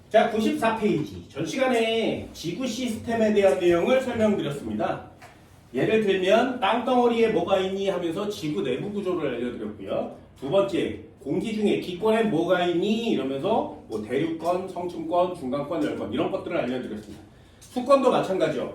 자, 94페이지. 전 시간에 지구 시스템에 대한 내용을 설명드렸습니다. 예를 들면 땅덩어리에 뭐가 있니 하면서 지구 내부 구조를 알려드렸고요. 두 번째, 공기 중에 기권에 뭐가 있니 이러면서 뭐 대륙권, 성층권, 중간권, 열권 이런 것들을 알려드렸습니다. 수권도 마찬가지요.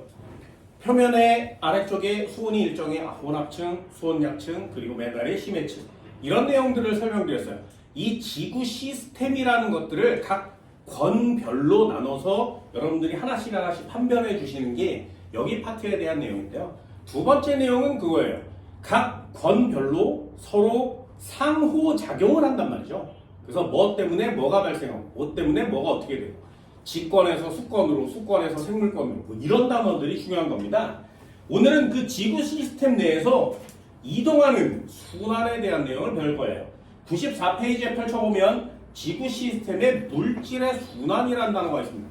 표면의 아래쪽에 수온이 일정해 혼합층, 수온약층, 그리고 맨 아래 심해층 이런 내용들을 설명드렸어요. 이 지구 시스템이라는 것들을 각 권별로 나눠서 여러분들이 하나씩 판별해 주시는 게 여기 파트에 대한 내용인데요. 두 번째 내용은 그거예요. 각 권별로 서로 상호작용을 한단 말이죠. 그래서 뭐 때문에 뭐가 발생하고 뭐 때문에 뭐가 어떻게 되고 지권에서 수권으로, 수권에서 생물권으로 뭐 이런 단어들이 중요한 겁니다. 오늘은 그 지구 시스템 내에서 이동하는 순환에 대한 내용을 배울 거예요. 94페이지에 펼쳐보면 지구 시스템에 물질의 순환이라는 단어가 있습니다.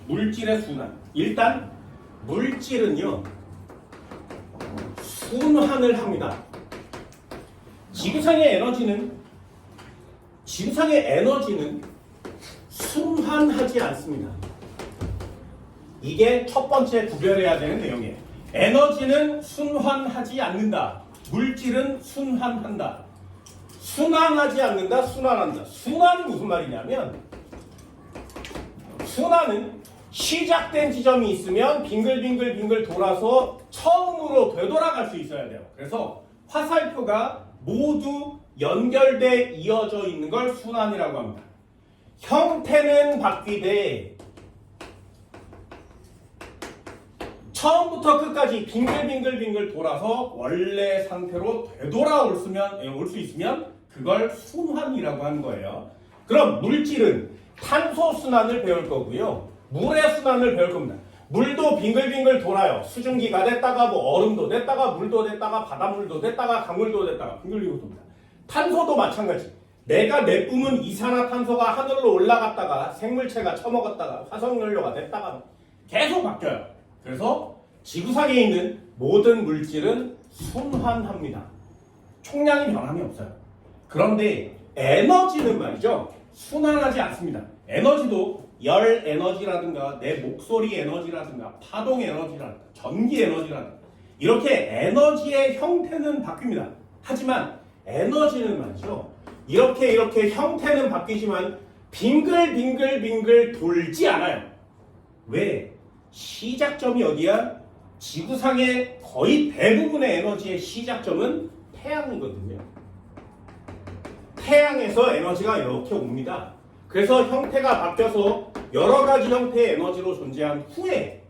물질의 순환. 일단 물질은요 순환을 합니다. 지구상의 에너지는 순환하지 않습니다. 이게 첫 번째 구별해야 되는 내용이에요. 에너지는 순환하지 않는다. 물질은 순환한다. 순환하지 않는다, 순환한다. 순환은 무슨 말이냐면 순환은 시작된 지점이 있으면 빙글빙글 돌아서 처음으로 되돌아갈 수 있어야 돼요. 그래서 화살표가 모두 연결돼 이어져 있는 걸 순환이라고 합니다. 형태는 바뀌되 처음부터 끝까지 빙글빙글 돌아서 원래 상태로 되돌아올 수 있으면 그걸 순환이라고 하는 거예요. 그럼 물질은 탄소 순환을 배울 거고요. 물의 순환을 배울 겁니다. 물도 빙글빙글 돌아요. 수증기가 됐다가 뭐 얼음도 됐다가 물도 됐다가 바닷물도 됐다가 강물도 됐다가 빙글빙글 돕니다. 탄소도 마찬가지. 내가 내뿜은 이산화탄소가 하늘로 올라갔다가 생물체가 처먹었다가 화석연료가 됐다가 계속 바뀌어요. 그래서 지구상에 있는 모든 물질은 순환합니다. 총량이 변함이 없어요. 그런데 에너지는 말이죠. 순환하지 않습니다. 에너지도 열 에너지라든가 내 목소리 에너지라든가 파동 에너지라든가 전기 에너지라든가 이렇게 에너지의 형태는 바뀝니다. 하지만 에너지는 말이죠. 이렇게 형태는 바뀌지만 빙글빙글 돌지 않아요. 왜? 시작점이 어디야? 지구상의 거의 대부분의 에너지의 시작점은 태양이거든요. 태양에서 에너지가 이렇게 옵니다. 그래서 형태가 바뀌어서 여러 가지 형태의 에너지로 존재한 후에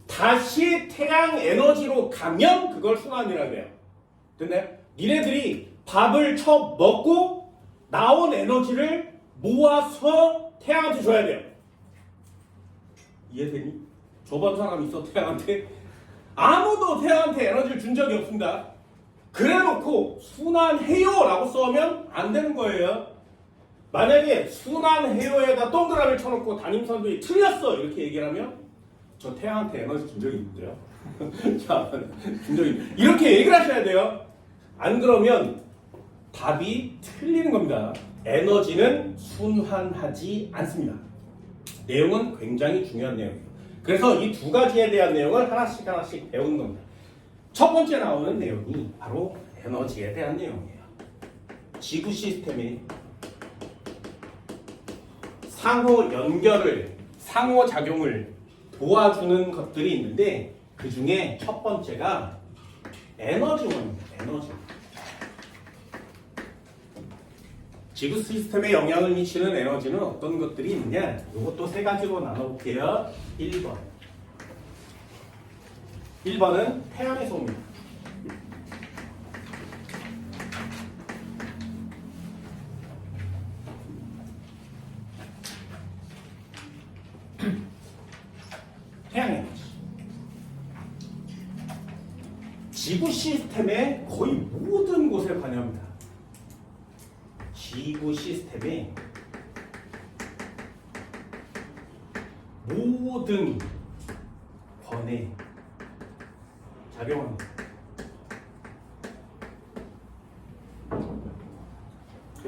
다시 태양 에너지로 가면 그걸 순환이라고 해요. 됐나요? 니네들이 밥을 먹고 나온 에너지를 모아서 태양한테 줘야 돼요. 이해되니? 줘본 사람 있어 태양한테? 아무도 태양한테 에너지를 준 적이 없습니다. 그래놓고 순환해요 라고 써면 안 되는 거예요. 만약에 순환해요에다 동그라미를 쳐놓고 담임선생님이 틀렸어 이렇게 얘기를 하면 저 태양한테 에너지 준 적이 있는데요. 자, 준 적이 이렇게 얘기를 하셔야 돼요. 안 그러면 답이 틀리는 겁니다. 에너지는 순환하지 않습니다. 내용은 굉장히 중요한 내용이에요. 그래서 이 두 가지에 대한 내용을 하나씩 배우는 겁니다. 첫 번째 나오는 내용이 바로 에너지에 대한 내용이에요. 지구 시스템이 상호작용을 도와주는 것들이 있는데 그 중에 첫 번째가 에너지원입니다. 에너지. 지구 시스템에 영향을 미치는 에너지는 어떤 것들이 있느냐? 이것도 세 가지로 나눠볼게요. 1번은 태양에서 옵니다. 태양 에너지. 지구 시스템의 거의 모든 곳에 관여합니다. 지구 시스템의 모든 권에 작용합니다.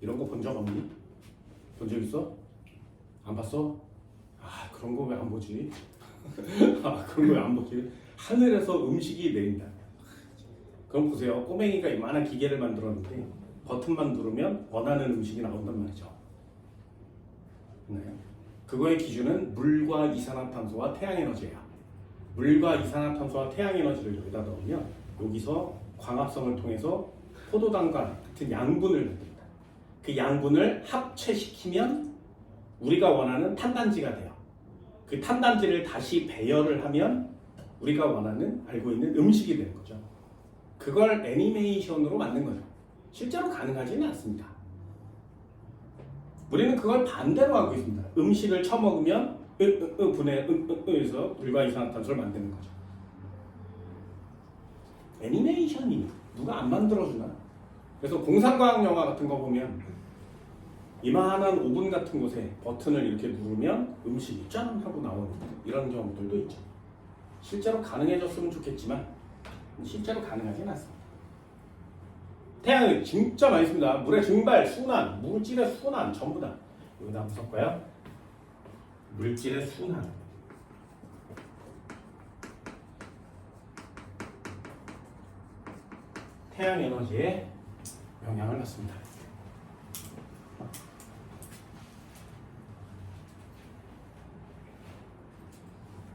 이런 거 본 적 없니? 본 적 있어? 안 봤어? 아 그런 거 왜 안 보지? 아 그런 거 왜 안 보지? 하늘에서 음식이 내린다. 그럼 보세요. 꼬맹이가 이만한 기계를 만들었는데 버튼만 누르면 원하는 음식이 나온단 말이죠. 네. 그거의 기준은 물과 이산화탄소와 태양에너지예요. 물과 이산화탄소와 태양에너지를 여기다 넣으면 여기서 광합성을 통해서 포도당과 같은 양분을 만듭니다. 그 양분을 합체시키면 우리가 원하는 탄단지가 돼요. 그 탄단지를 다시 배열을 하면 우리가 원하는 알고 있는 음식이 되는 거죠. 그걸 애니메이션으로 만든 거죠. 실제로 가능하지는 않습니다. 우리는 그걸 반대로 하고 있습니다. 음식을 처먹으면 분해 에서 물과 이산화탄소를 만드는 거죠. 애니메이션이 누가 안 만들어주나? 그래서 공상과학 영화 같은 거 보면 이만한 오븐 같은 곳에 버튼을 이렇게 누르면 음식이 짠 하고 나오는 이런 경우들도 있죠. 실제로 가능해졌으면 좋겠지만 실제로 가능하지는 않습니다. 태양이 진짜 많이 씁니다. 물의 증발, 순환, 물질의 순환 전부 다 여기다 한번 섞어요. 물질의 순환. 태양 에너지에 영향을 받습니다.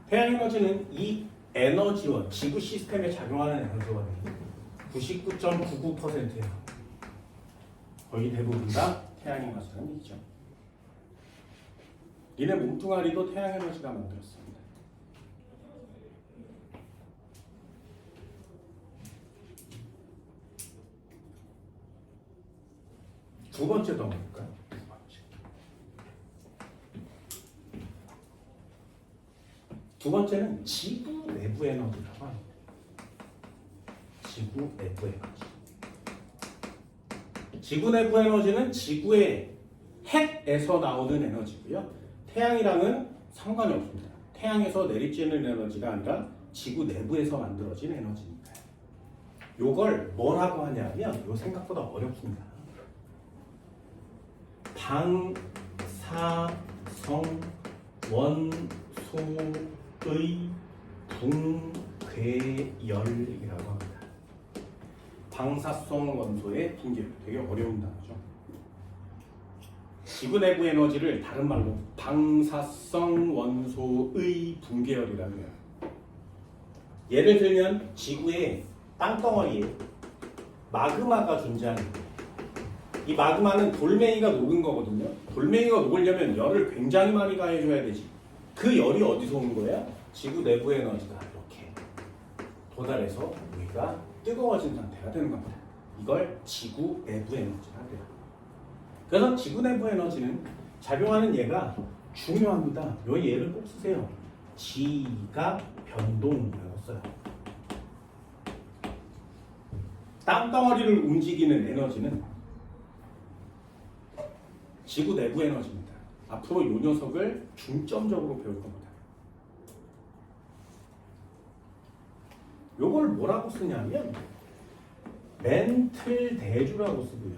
태양 에너지는 이 에너지원, 지구 시스템에 작용하는 에너지원이 99.99%예요. 거의 대부분 다 태양 에너지라는 얘기죠. 니네 몸뚱아리도 태양 에너지가 만들었습니다. 두 번째 더 볼까요? 두 번째는 지구 내부 에너지라고 합니다. 지구 내부 에너지. 지구 내부 에너지는 지구의 핵에서 나오는 에너지고요. 태양이랑은 상관이 없습니다. 태양에서 내리쬐는 에너지가 아니라 지구 내부에서 만들어진 에너지니까요. 요걸 뭐라고 하냐면 요 생각보다 어렵습니다. 방사성 원소의 붕괴열이라고 합니다. 방사성 원소의 붕괴열. 되게 어려운 단어죠. 지구 내부 에너지를 다른 말로 방사성 원소의 붕괴열이라고 해요. 예를 들면 지구의 땅덩어리에 마그마가 존재하는 거예요. 이 마그마는 돌멩이가 녹은 거거든요. 돌멩이가 녹으려면 열을 굉장히 많이 가해줘야 되지. 그 열이 어디서 오는 거야? 지구 내부 에너지가 이렇게 도달해서 우리가 뜨거워진 상태가 되는 겁니다. 이걸 지구 내부 에너지라 해요. 그래서 지구 내부 에너지는 작용하는 예가 중요합니다. 요 예를 꼭 쓰세요. 지각 변동이라고 써요. 땅덩어리를 움직이는 에너지는 지구 내부 에너지입니다. 앞으로 이 녀석을 중점적으로 배울 겁니다. 요걸 뭐라고 쓰냐면 멘틀 대주라고 쓰고요.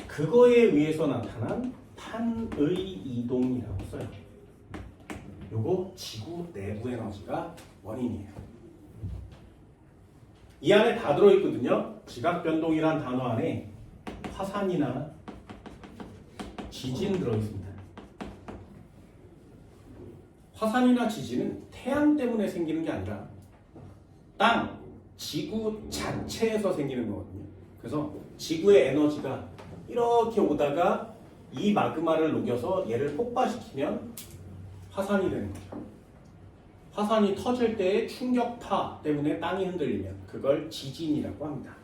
그거에 의해서 나타난 판의 이동이라고 써요. 요거 지구 내부 에너지가 원인이에요. 이 안에 다 들어있거든요. 지각변동이란 단어 안에 화산이나 지진 들어있습니다. 화산이나 지진은 태양 때문에 생기는 게 아니라 땅, 지구 자체에서 생기는 거거든요. 그래서 지구의 에너지가 이렇게 오다가 이 마그마를 녹여서 얘를 폭발시키면 화산이 되는 거죠. 화산이 터질 때의 충격파 때문에 땅이 흔들리면 그걸 지진이라고 합니다.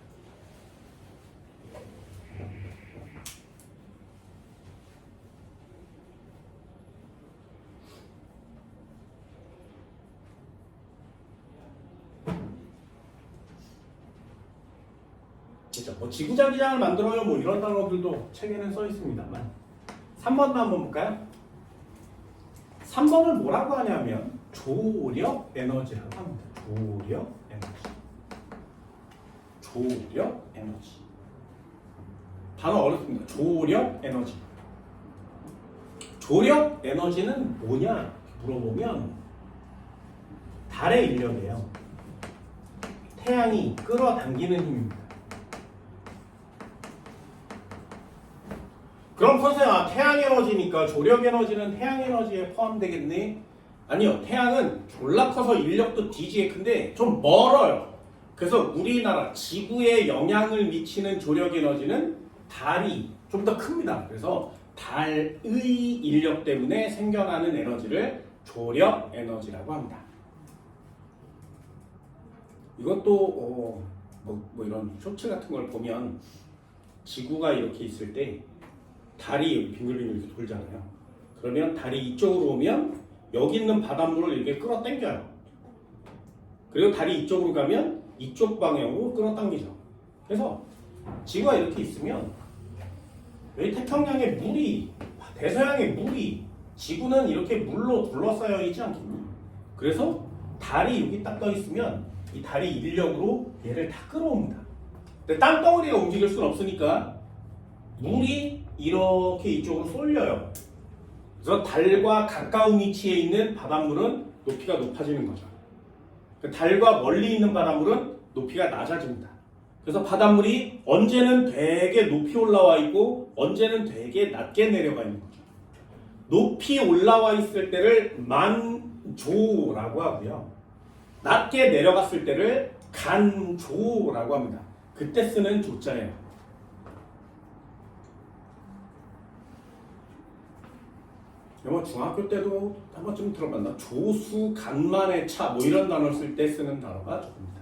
그렇죠. 뭐 지구자기장을 만들어요 뭐 이런 단어들도 책에는 써 있습니다만 3번도 한번 볼까요? 3번을 뭐라고 하냐면 조력 에너지라고 합니다. 조력 에너지. 조력 에너지. 단어 어렵습니다. 조력 에너지. 조력 에너지는 뭐냐 물어보면 달의 인력이에요. 태양이 끌어당기는 힘입니다. 그럼 선생님, 태양 에너지니까 조력 에너지는 태양 에너지에 포함되겠네? 아니요, 태양은 졸라 커서 인력도 뒤지게 큰데 좀 멀어요. 그래서 우리나라 지구에 영향을 미치는 조력 에너지는 달이 좀 더 큽니다. 그래서 달의 인력 때문에 생겨나는 에너지를 조력 에너지라고 합니다. 이것도 뭐 이런 쇼츠 같은 걸 보면 지구가 이렇게 있을 때 달이 빙글빙글 이렇게 돌잖아요. 그러면 달이 이쪽으로 오면 여기 있는 바닷물을 이렇게 끌어당겨요. 그리고 달이 이쪽으로 가면 이쪽 방향으로 끌어당기죠. 그래서 지구가 이렇게 있으면 여기 태평양의 물이, 대서양의 물이 지구는 이렇게 물로 둘러싸여 있지 않겠니? 그래서 달이 여기 딱 떠 있으면 이 달이 인력으로 얘를 다 끌어옵니다. 근데 땅덩어리가 움직일 수는 없으니까 물이 이렇게 이쪽으로 쏠려요. 그래서 달과 가까운 위치에 있는 바닷물은 높이가 높아지는 거죠. 달과 멀리 있는 바닷물은 높이가 낮아집니다. 그래서 바닷물이 언제는 되게 높이 올라와 있고 언제는 되게 낮게 내려가 있는 거죠. 높이 올라와 있을 때를 만조라고 하고요. 낮게 내려갔을 때를 간조라고 합니다. 그때 쓰는 조자예요. 뭐 중학교 때도 한 번쯤 들어봤나? 조수, 간만의 차 뭐 이런 단어 쓸 때 쓰는 단어가 저겁니다.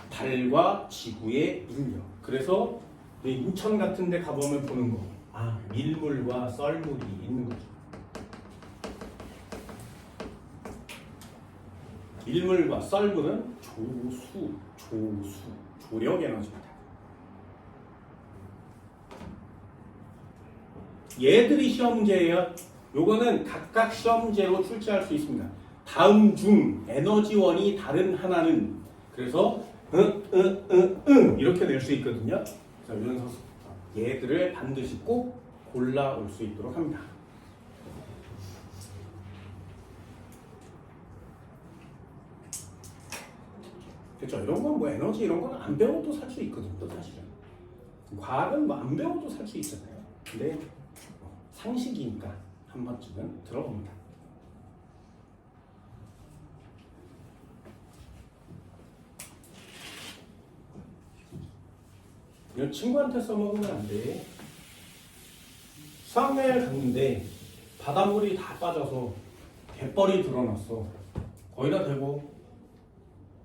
달과 지구의 인력. 그래서 인천 같은 데 가보면 보는 거. 밀물과 썰물이 있는 거죠. 밀물과 썰물은 조력 에너지입니다. 얘들이 시험 문제예요. 요거는 각각 시험 문제로 출제할 수 있습니다. 다음 중 에너지원이 다른 하나는, 그래서 이렇게 낼 수 있거든요. 그래서 이런 얘들을 반드시 꼭 골라올 수 있도록 합니다. 그렇죠. 이런 건 뭐 에너지 이런 건 안 배워도 살 수 있거든요. 사실은 과학은 뭐 안 배워도 살 수 있잖아요. 근데 상식이니까 한 번쯤은 들어봅니다. 이거 친구한테 써먹으면 안 돼. 수학여행을 갔는데 바닷물이 다 빠져서 갯벌이 드러났어. 거기다 대고,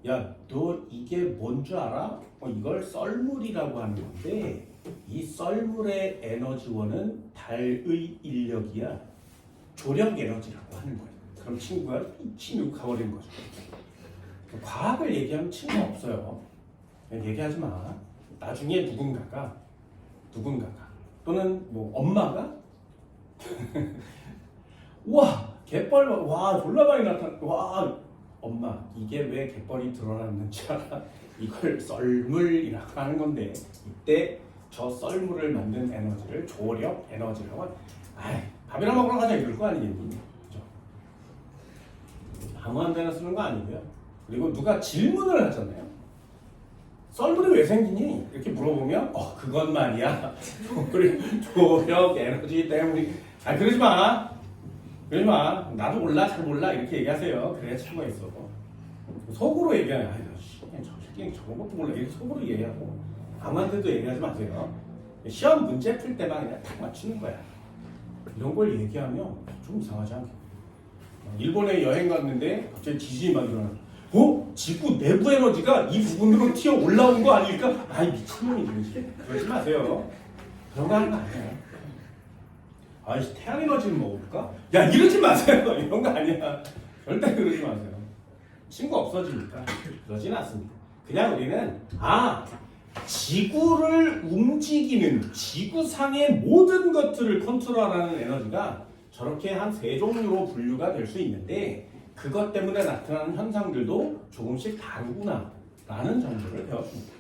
야, 너 이게 뭔 줄 알아? 이걸 썰물이라고 하는 건데 이 썰물의 에너지원은 달의 인력이야. 조력 에너지라고 하는 거예요. 그럼 친구가 미치고 가버리는 거죠. 과학을 얘기하면 친구 없어요. 얘기하지 마. 나중에 누군가가 또는 뭐 엄마가 와 갯벌 와 졸라 많이 나타나. 와 엄마 이게 왜 갯벌이 드러났는지 알아? 이걸 썰물이라고 하는 건데 이때 저 썰물을 만든 에너지를 조력 에너지라고 하는. 밥이나 먹으러 가자 이럴 거 아니겠니? 그죠? 아무 한 데나 쓰는 거 아니고요. 그리고 누가 질문을 하잖아요. 썰물이 왜 생기니? 이렇게 물어보면 그건 말이야 조력 에너지 때문에. 그러지 마. 나도 몰라 잘 몰라 이렇게 얘기하세요. 그래야 친구가 있어. 속으로 얘기하면 저 새끼는 저런 것도 몰라 이렇게 속으로 얘기하고 아무한테도 얘기하지 마세요. 시험 문제 풀 때만 그냥 딱 맞추는 거야. 이런 걸 얘기하면 좀 이상하지 않게. 일본에 여행 갔는데 갑자기 지진이 막 일어나. 지구 내부 에너지가 이 부분으로 튀어 올라온 거 아닐까? 미친놈이지. 그러지 마세요. 그런 거 하는 거 아니에요. 태양 에너지는 먹을까? 야, 이러지 마세요. 이런 거 아니야. 절대 그러지 마세요. 친구 없어지니까 그러진 않습니다. 그냥 우리는 지구를 움직이는 지구상의 모든 것들을 컨트롤하는 에너지가 저렇게 한 3종류로 분류가 될 수 있는데 그것 때문에 나타나는 현상들도 조금씩 다르구나 라는 정도를 배웠습니다.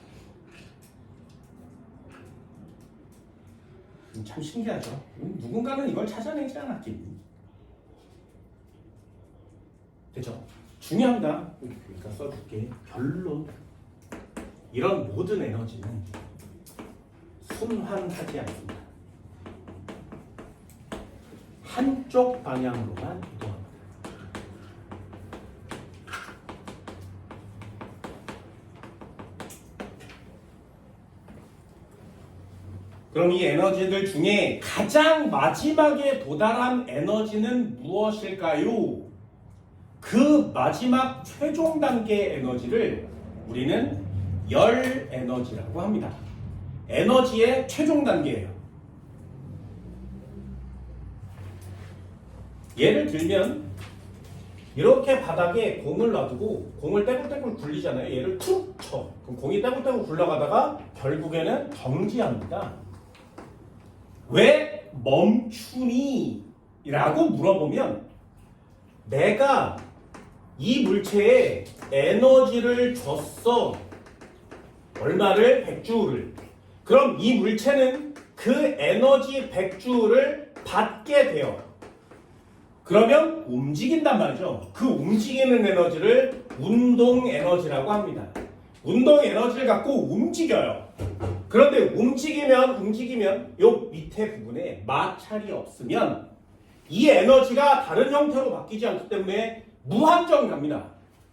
참 신기하죠. 누군가는 이걸 찾아내지 않았겠니? 그죠? 중요합니다. 그러니까 써줄게. 결론. 이런 모든 에너지는 순환하지 않습니다. 한쪽 방향으로만 이동합니다. 그럼 이 에너지들 중에 가장 마지막에 도달한 에너지는 무엇일까요? 그 마지막 최종 단계의 에너지를 우리는 열 에너지라고 합니다. 에너지의 최종 단계예요. 예를 들면 이렇게 바닥에 공을 놔두고 공을 떼굴떼굴 굴리잖아요. 얘를 툭 쳐. 그럼 공이 떼굴떼굴 굴러가다가 결국에는 정지합니다. 왜 멈추니? 라고 물어보면 내가 이 물체에 에너지를 줬어. 얼마를? 100주울을. 그럼 이 물체는 그 에너지 100주울을 받게 돼요. 그러면 움직인단 말이죠. 그 움직이는 에너지를 운동 에너지라고 합니다. 운동 에너지를 갖고 움직여요. 그런데 움직이면 요 밑에 부분에 마찰이 없으면 이 에너지가 다른 형태로 바뀌지 않기 때문에 무한정 갑니다.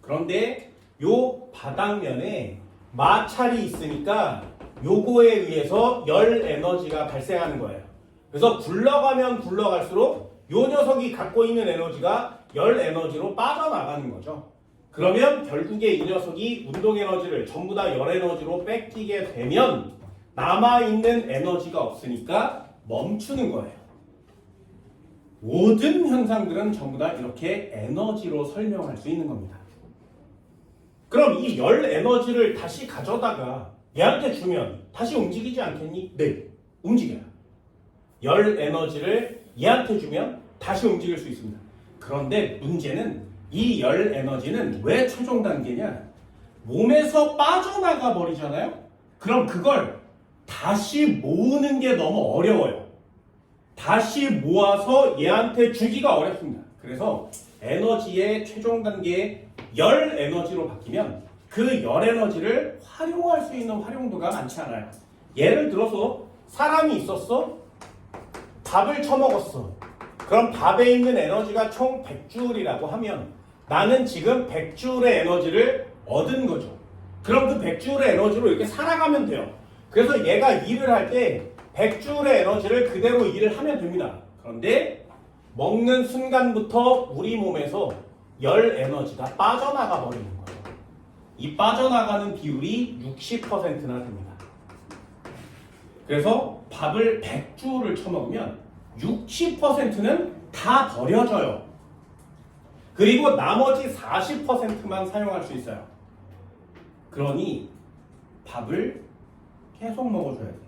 그런데 요 바닥면에 마찰이 있으니까 요거에 의해서 열 에너지가 발생하는 거예요. 그래서 굴러가면 굴러갈수록 요 녀석이 갖고 있는 에너지가 열 에너지로 빠져나가는 거죠. 그러면 결국에 이 녀석이 운동 에너지를 전부 다 열 에너지로 뺏기게 되면 남아있는 에너지가 없으니까 멈추는 거예요. 모든 현상들은 전부 다 이렇게 에너지로 설명할 수 있는 겁니다. 그럼 이 열 에너지를 다시 가져다가 얘한테 주면 다시 움직이지 않겠니? 네, 움직여요. 열 에너지를 얘한테 주면 다시 움직일 수 있습니다. 그런데 문제는 이 열 에너지는 왜 최종 단계냐? 몸에서 빠져나가 버리잖아요? 그럼 그걸 다시 모으는 게 너무 어려워요. 다시 모아서 얘한테 주기가 어렵습니다. 그래서 에너지의 최종 단계에 열 에너지로 바뀌면 그 열 에너지를 활용할 수 있는 활용도가 많지 않아요. 예를 들어서 사람이 있었어. 밥을 처먹었어. 그럼 밥에 있는 에너지가 총 100주울이라고 하면 나는 지금 100주울의 에너지를 얻은 거죠. 그럼 그 100주울의 에너지로 이렇게 살아가면 돼요. 그래서 얘가 일을 할 때 100주울의 에너지를 그대로 일을 하면 됩니다. 그런데 먹는 순간부터 우리 몸에서 열 에너지가 빠져나가 버리는 거예요. 이 빠져나가는 비율이 60%나 됩니다. 그래서 밥을 100주울을 처먹으면 60%는 다 버려져요. 그리고 나머지 40%만 사용할 수 있어요. 그러니 밥을 계속 먹어줘야 돼요.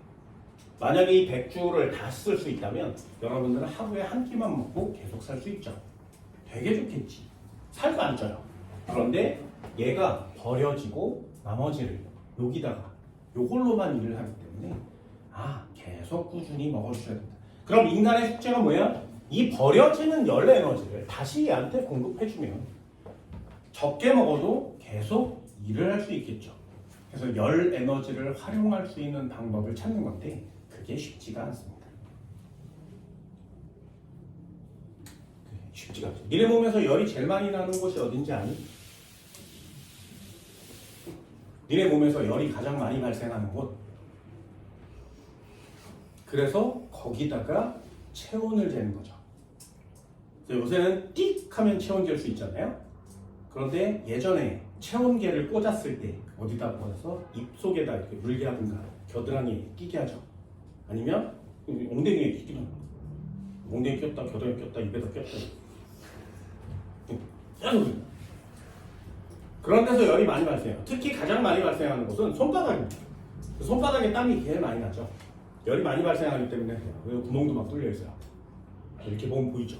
만약에 이 100주를 다 쓸 수 있다면 여러분들은 하루에 한 끼만 먹고 계속 살 수 있죠. 되게 좋겠지. 살도 안 쪄요. 그런데 얘가 버려지고 나머지를 여기다가 요걸로만 일을 하기 때문에 계속 꾸준히 먹어주셔야 됩니다. 그럼 인간의 숙제가 뭐야? 이 버려지는 열 에너지를 다시 얘한테 공급해주면 적게 먹어도 계속 일을 할 수 있겠죠. 그래서 열 에너지를 활용할 수 있는 방법을 찾는 건데 그게 쉽지가 않습니다. 쉽지가 않죠. 니네 몸에서 열이 제일 많이 나는 곳이 어딘지 아니? 니네 몸에서 열이 가장 많이 발생하는 곳. 그래서 거기다가 체온을 재는 거죠. 요새는 띡 하면 체온 잴 수 있잖아요. 그런데 예전에 체온계를 꽂았을 때 어디다 꽂아서 입속에다 이렇게 물게 하든가 겨드랑이에 끼게 하죠. 아니면 엉덩이에 끼기도 합니다. 엉덩이에 꼈다, 겨드랑이에 꼈다, 입에다 꼈다. 그런 데서 열이 많이 발생해요. 특히 가장 많이 발생하는 곳은 손바닥입니다. 손바닥에 땀이 제일 많이 나죠. 열이 많이 발생하기 때문에 구멍도 막 뚫려 있어요. 이렇게 보면 보이죠?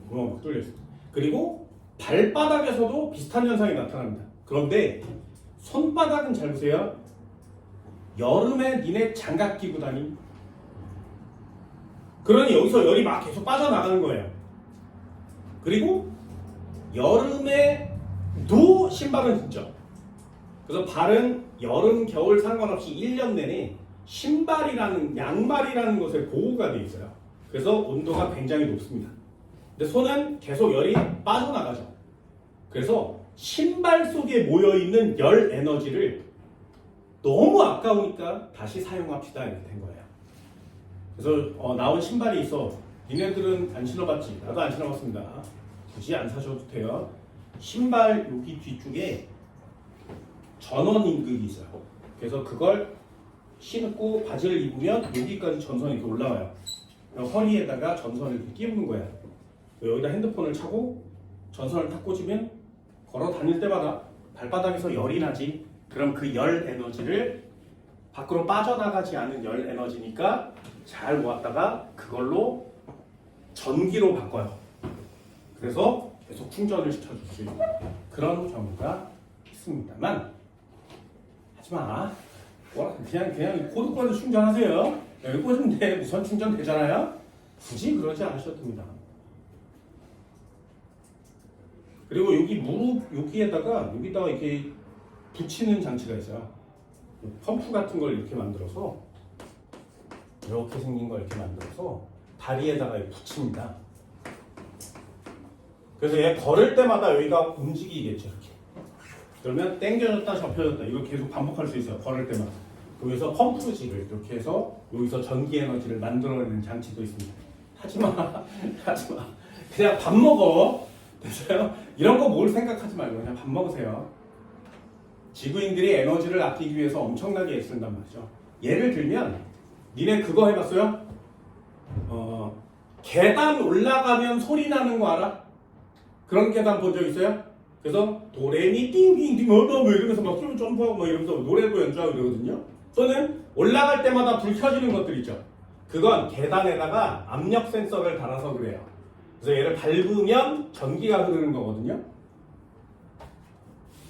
구멍 막 뚫려 있어요. 그리고 발바닥에서도 비슷한 현상이 나타납니다. 그런데 손바닥은 잘 보세요. 여름에 니네 장갑 끼고 다니? 그러니 여기서 열이 막 계속 빠져나가는 거예요. 그리고 여름에도 신발은 진짜. 그래서 발은 여름, 겨울 상관없이 1년 내내 신발이라는, 양말이라는 것에 보호가 되어 있어요. 그래서 온도가 굉장히 높습니다. 근데 손은 계속 열이 빠져나가죠. 그래서 신발 속에 모여있는 열 에너지를 너무 아까우니까 다시 사용합시다 이렇게 된 거예요. 그래서 나온 신발이 있어. 니네들은 안 신어봤지? 나도 안 신어봤습니다. 굳이 안 사셔도 돼요. 신발 여기 뒤쪽에 전원 임극이 있어요. 그래서 그걸 신고 바지를 입으면 여기까지 전선이 이렇게 올라와요. 허리에다가 전선을 이렇게 끼우는 거야. 여기다 핸드폰을 차고 전선을 탁 꽂으면 걸어 다닐 때마다 발바닥에서 열이 나지. 그럼 그 열 에너지를 밖으로 빠져나가지 않은 열 에너지니까 잘 모았다가 그걸로 전기로 바꿔요. 그래서 계속 충전을 시켜줄 수 있는 그런 경우가 있습니다만, 하지마. 그냥 코드 꽂아서 충전하세요. 여기 꽂으면 돼. 무선 충전 되잖아요. 굳이 그러지 않으셔도 됩니다. 그리고 여기 무릎 여기다가 이렇게 붙이는 장치가 있어요. 펌프 같은 걸 이렇게 만들어서 이렇게 생긴 걸 이렇게 만들어서 다리에다가 붙입니다. 그래서 얘 걸을 때마다 여기가 움직이겠죠. 이렇게. 그러면 당겨졌다 접혀졌다 이거 계속 반복할 수 있어요. 걸을 때마다. 여기서 펌프질을 이렇게 해서 여기서 전기 에너지를 만들어내는 장치도 있습니다. 하지마. 그냥 밥 먹어. 됐어요? 이런 거 뭘 생각하지 말고 그냥 밥 먹으세요. 지구인들이 에너지를 아끼기 위해서 엄청나게 애쓴단 말이죠. 예를 들면 니네 그거 해봤어요? 계단 올라가면 소리 나는 거 알아? 그런 계단 본 적 있어요? 그래서 도레미 띵띵띵 뭐 이러면서 막 점프하고 막 이러면서 노래도 연주하고 이러거든요. 또는 올라갈 때마다 불 켜지는 것들 있죠. 그건 계단에다가 압력 센서를 달아서 그래요. 그래서 얘를 밟으면 전기가 흐르는 거거든요.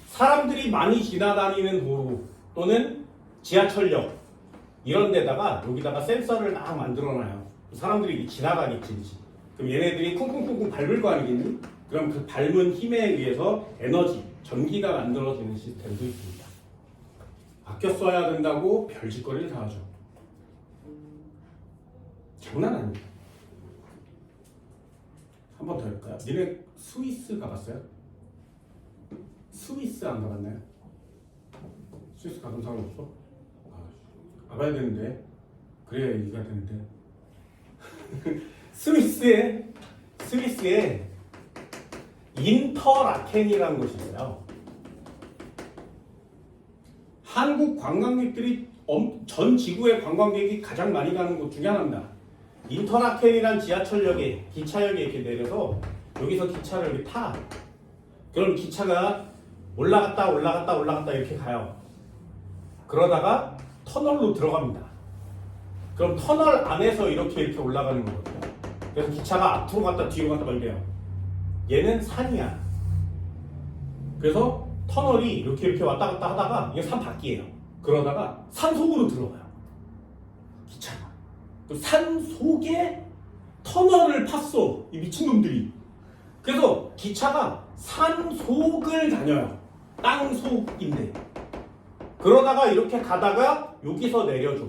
사람들이 많이 지나다니는 도로 또는 지하철역 이런 데다가 여기다가 센서를 막 만들어놔요. 사람들이 지나가겠지. 그럼 얘네들이 쿵쿵쿵쿵 밟을 거 아니겠니? 그럼 그 밟은 힘에 의해서 에너지, 전기가 만들어지는 시스템도 있습니다. 아껴 써야 된다고 별짓거리를 다 하죠. 장난 아닙니다. 한 번 더 해볼까요? 니네 스위스 가봤어요? 스위스 안 가봤나요? 스위스 가본 사람 없어? 가봐야 되는데 그래야 얘기가 되는데 스위스에 인터라켄이라는 곳이 있어요. 한국 관광객들이 전 지구의 관광객이 가장 많이 가는 곳 중에 하나입니다. 인터라켄이란 지하철역에 기차역에 이렇게 내려서 여기서 기차를 이렇게 타. 그럼 기차가 올라갔다 이렇게 가요. 그러다가 터널로 들어갑니다. 그럼 터널 안에서 이렇게 올라가는 거거든요. 그래서 기차가 앞으로 갔다 뒤로 갔다 막 이래요. 얘는 산이야. 그래서 터널이 이렇게 왔다 갔다 하다가 이게 산 밖이에요. 그러다가 산 속으로 들어가요. 기차가. 산 속에 터널을 팠어. 이 미친놈들이. 그래서 기차가 산 속을 다녀요. 땅 속인데. 그러다가 이렇게 가다가 여기서 내려줘.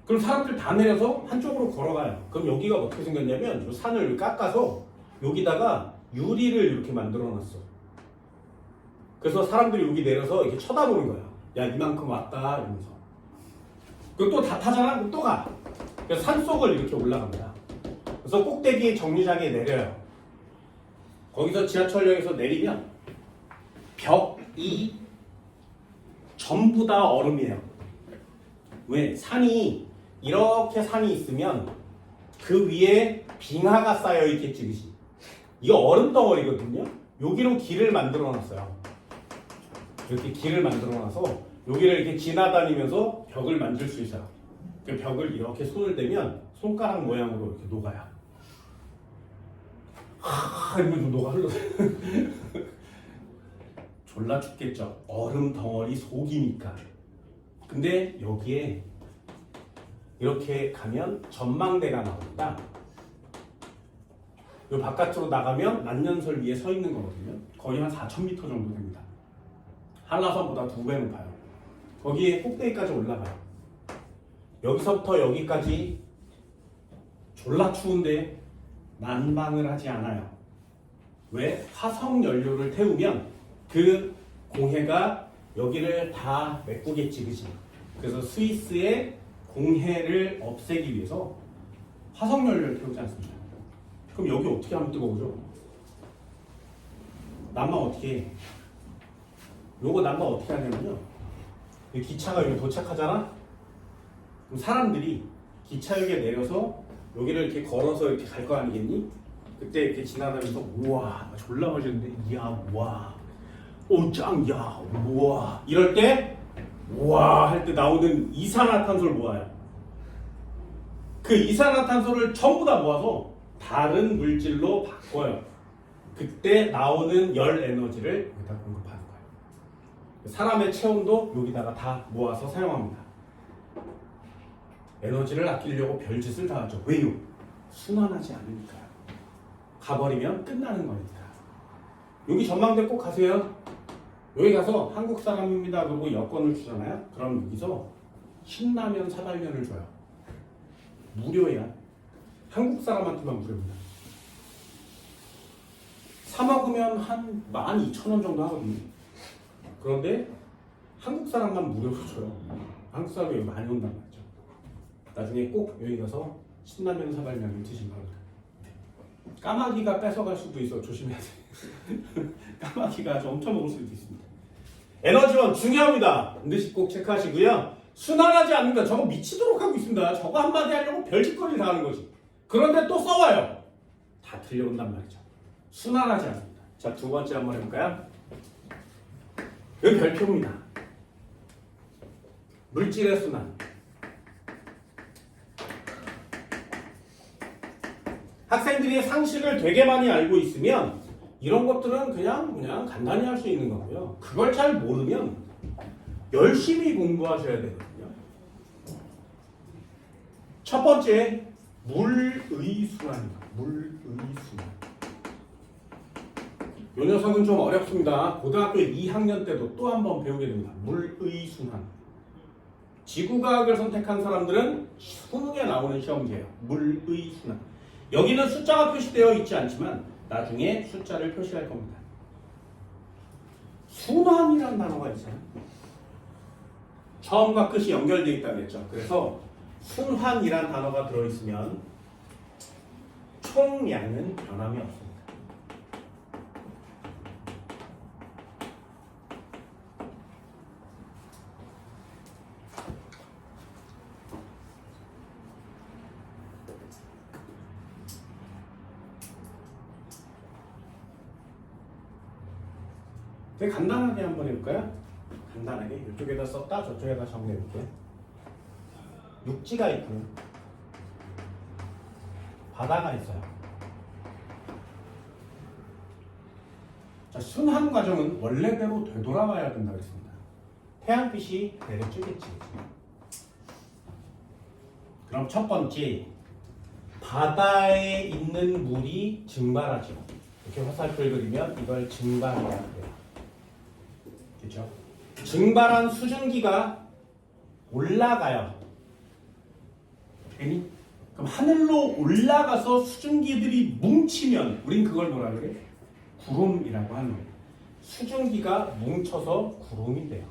그럼 사람들 다 내려서 한쪽으로 걸어가요. 그럼 여기가 어떻게 생겼냐면 이 산을 깎아서 여기다가 유리를 이렇게 만들어 놨어. 그래서 사람들이 여기 내려서 이렇게 쳐다보는 거야. 야, 이만큼 왔다 이러면서. 그리고 또 다 타잖아? 그럼 또 가. 그래서 산속을 이렇게 올라갑니다. 그래서 꼭대기 정류장에 내려요. 거기서 지하철역에서 내리면 벽이 전부 다 얼음이에요. 왜? 이렇게 산이 있으면 그 위에 빙하가 쌓여 있겠지, 그치? 이거 얼음 덩어리거든요? 여기로 길을 만들어 놨어요. 이렇게 길을 만들어 놔서 여기를 이렇게 지나다니면서 벽을 만들 수 있어요. 그 벽을 이렇게 손을 대면 손가락 모양으로 이렇게 녹아요. 이러면서 녹아 흘러. 졸라 춥겠죠. 얼음 덩어리 속이니까. 근데 여기에 이렇게 가면 전망대가 나옵니다. 이 바깥으로 나가면 난연설 위에 서 있는 거거든요. 거의 한 4,000m 정도 됩니다. 한라산보다 2배 높아요. 거기에 꼭대기까지 올라가요. 여기서부터 여기까지 졸라 추운데 난방을 하지 않아요. 왜? 화석 연료를 태우면 그 공해가 여기를 다 메꾸겠지, 그치? 그래서 스위스의 공해를 없애기 위해서 화석 연료를 태우지 않습니다. 그럼 여기 어떻게 하면 뜨거워져? 난방 어떻게 해? 요거 난방 어떻게 하냐면요. 기차가 여기 도착하잖아? 그럼 사람들이 기차역에 내려서 여기를 이렇게 걸어서 이렇게 갈 거 아니겠니? 그때 이렇게 지나다니면서 우와 졸라 멋있는데 이야 우와 오짱야 우와 이럴 때 우와 할 때 나오는 이산화탄소를 모아요. 그 이산화탄소를 전부 다 모아서 다른 물질로 바꿔요. 그때 나오는 열 에너지를 여기다 공급하는 거예요. 사람의 체온도 여기다가 다 모아서 사용합니다. 에너지를 아끼려고 별짓을 다 하죠. 왜요? 순환하지 않으니까요. 가버리면 끝나는 거니까. 여기 전망대 꼭 가세요. 여기 가서 한국 사람입니다 그러고 여권을 주잖아요. 그럼 여기서 신라면 사발면을 줘요. 무료야. 한국 사람한테만 무료입니다. 사 먹으면 한 12,000원 정도 하거든요. 그런데 한국 사람만 무료로 줘요. 한국 사람이 여기 많이 온단 말이죠. 나중에 꼭 여기 가서 신라면 사발면을 드시면 합니다. 까마귀가 뺏어갈 수도 있어. 조심해야 돼. 까마귀가 아주 엄청 먹을 수도 있습니다. 에너지원 중요합니다. 반드시 꼭 체크하시고요. 순환하지 않는다. 저거 미치도록 하고 있습니다. 저거 한마디 하려고 별짓거리를 다 하는 거지. 그런데 또 써와요. 다 들려온단 말이죠. 순환하지 않습니다. 자, 두 번째 한번 해볼까요? 여기 별표입니다. 물질의 순환. 학생들이 상식을 되게 많이 알고 있으면 이런 것들은 그냥 간단히 할 수 있는 거고요. 그걸 잘 모르면 열심히 공부하셔야 되거든요. 첫 번째, 물의 순환입니다. 물의 순환. 이 녀석은 좀 어렵습니다. 고등학교 2학년 때도 또 한 번 배우게 됩니다. 물의 순환. 지구과학을 선택한 사람들은 수능에 나오는 시험지예요. 물의 순환. 여기는 숫자가 표시되어 있지 않지만 나중에 숫자를 표시할 겁니다. 순환이라는 단어가 있어요. 처음과 끝이 연결되어 있다고 했죠. 그래서 순환이라는 단어가 들어있으면 총량은 변함이 없습니다. 되게 간단하게 한번 해볼까요? 간단하게 이쪽에다 썼다 저쪽에다 정리해볼게요. 육지가 있고요. 바다가 있어요. 자, 순환 과정은 원래대로 되돌아가야 된다고 했습니다. 태양빛이 내려주겠지. 그럼 첫 번째, 바다에 있는 물이 증발하죠. 이렇게 화살표를 그리면 이걸 증발이라고 해요. 그렇죠? 증발한 수증기가 올라가요. 괜히? 그럼 하늘로 올라가서 수증기들이 뭉치면 우린 그걸 뭐라 그래? 구름이라고 하는 거예요. 수증기가 뭉쳐서 구름이 돼요.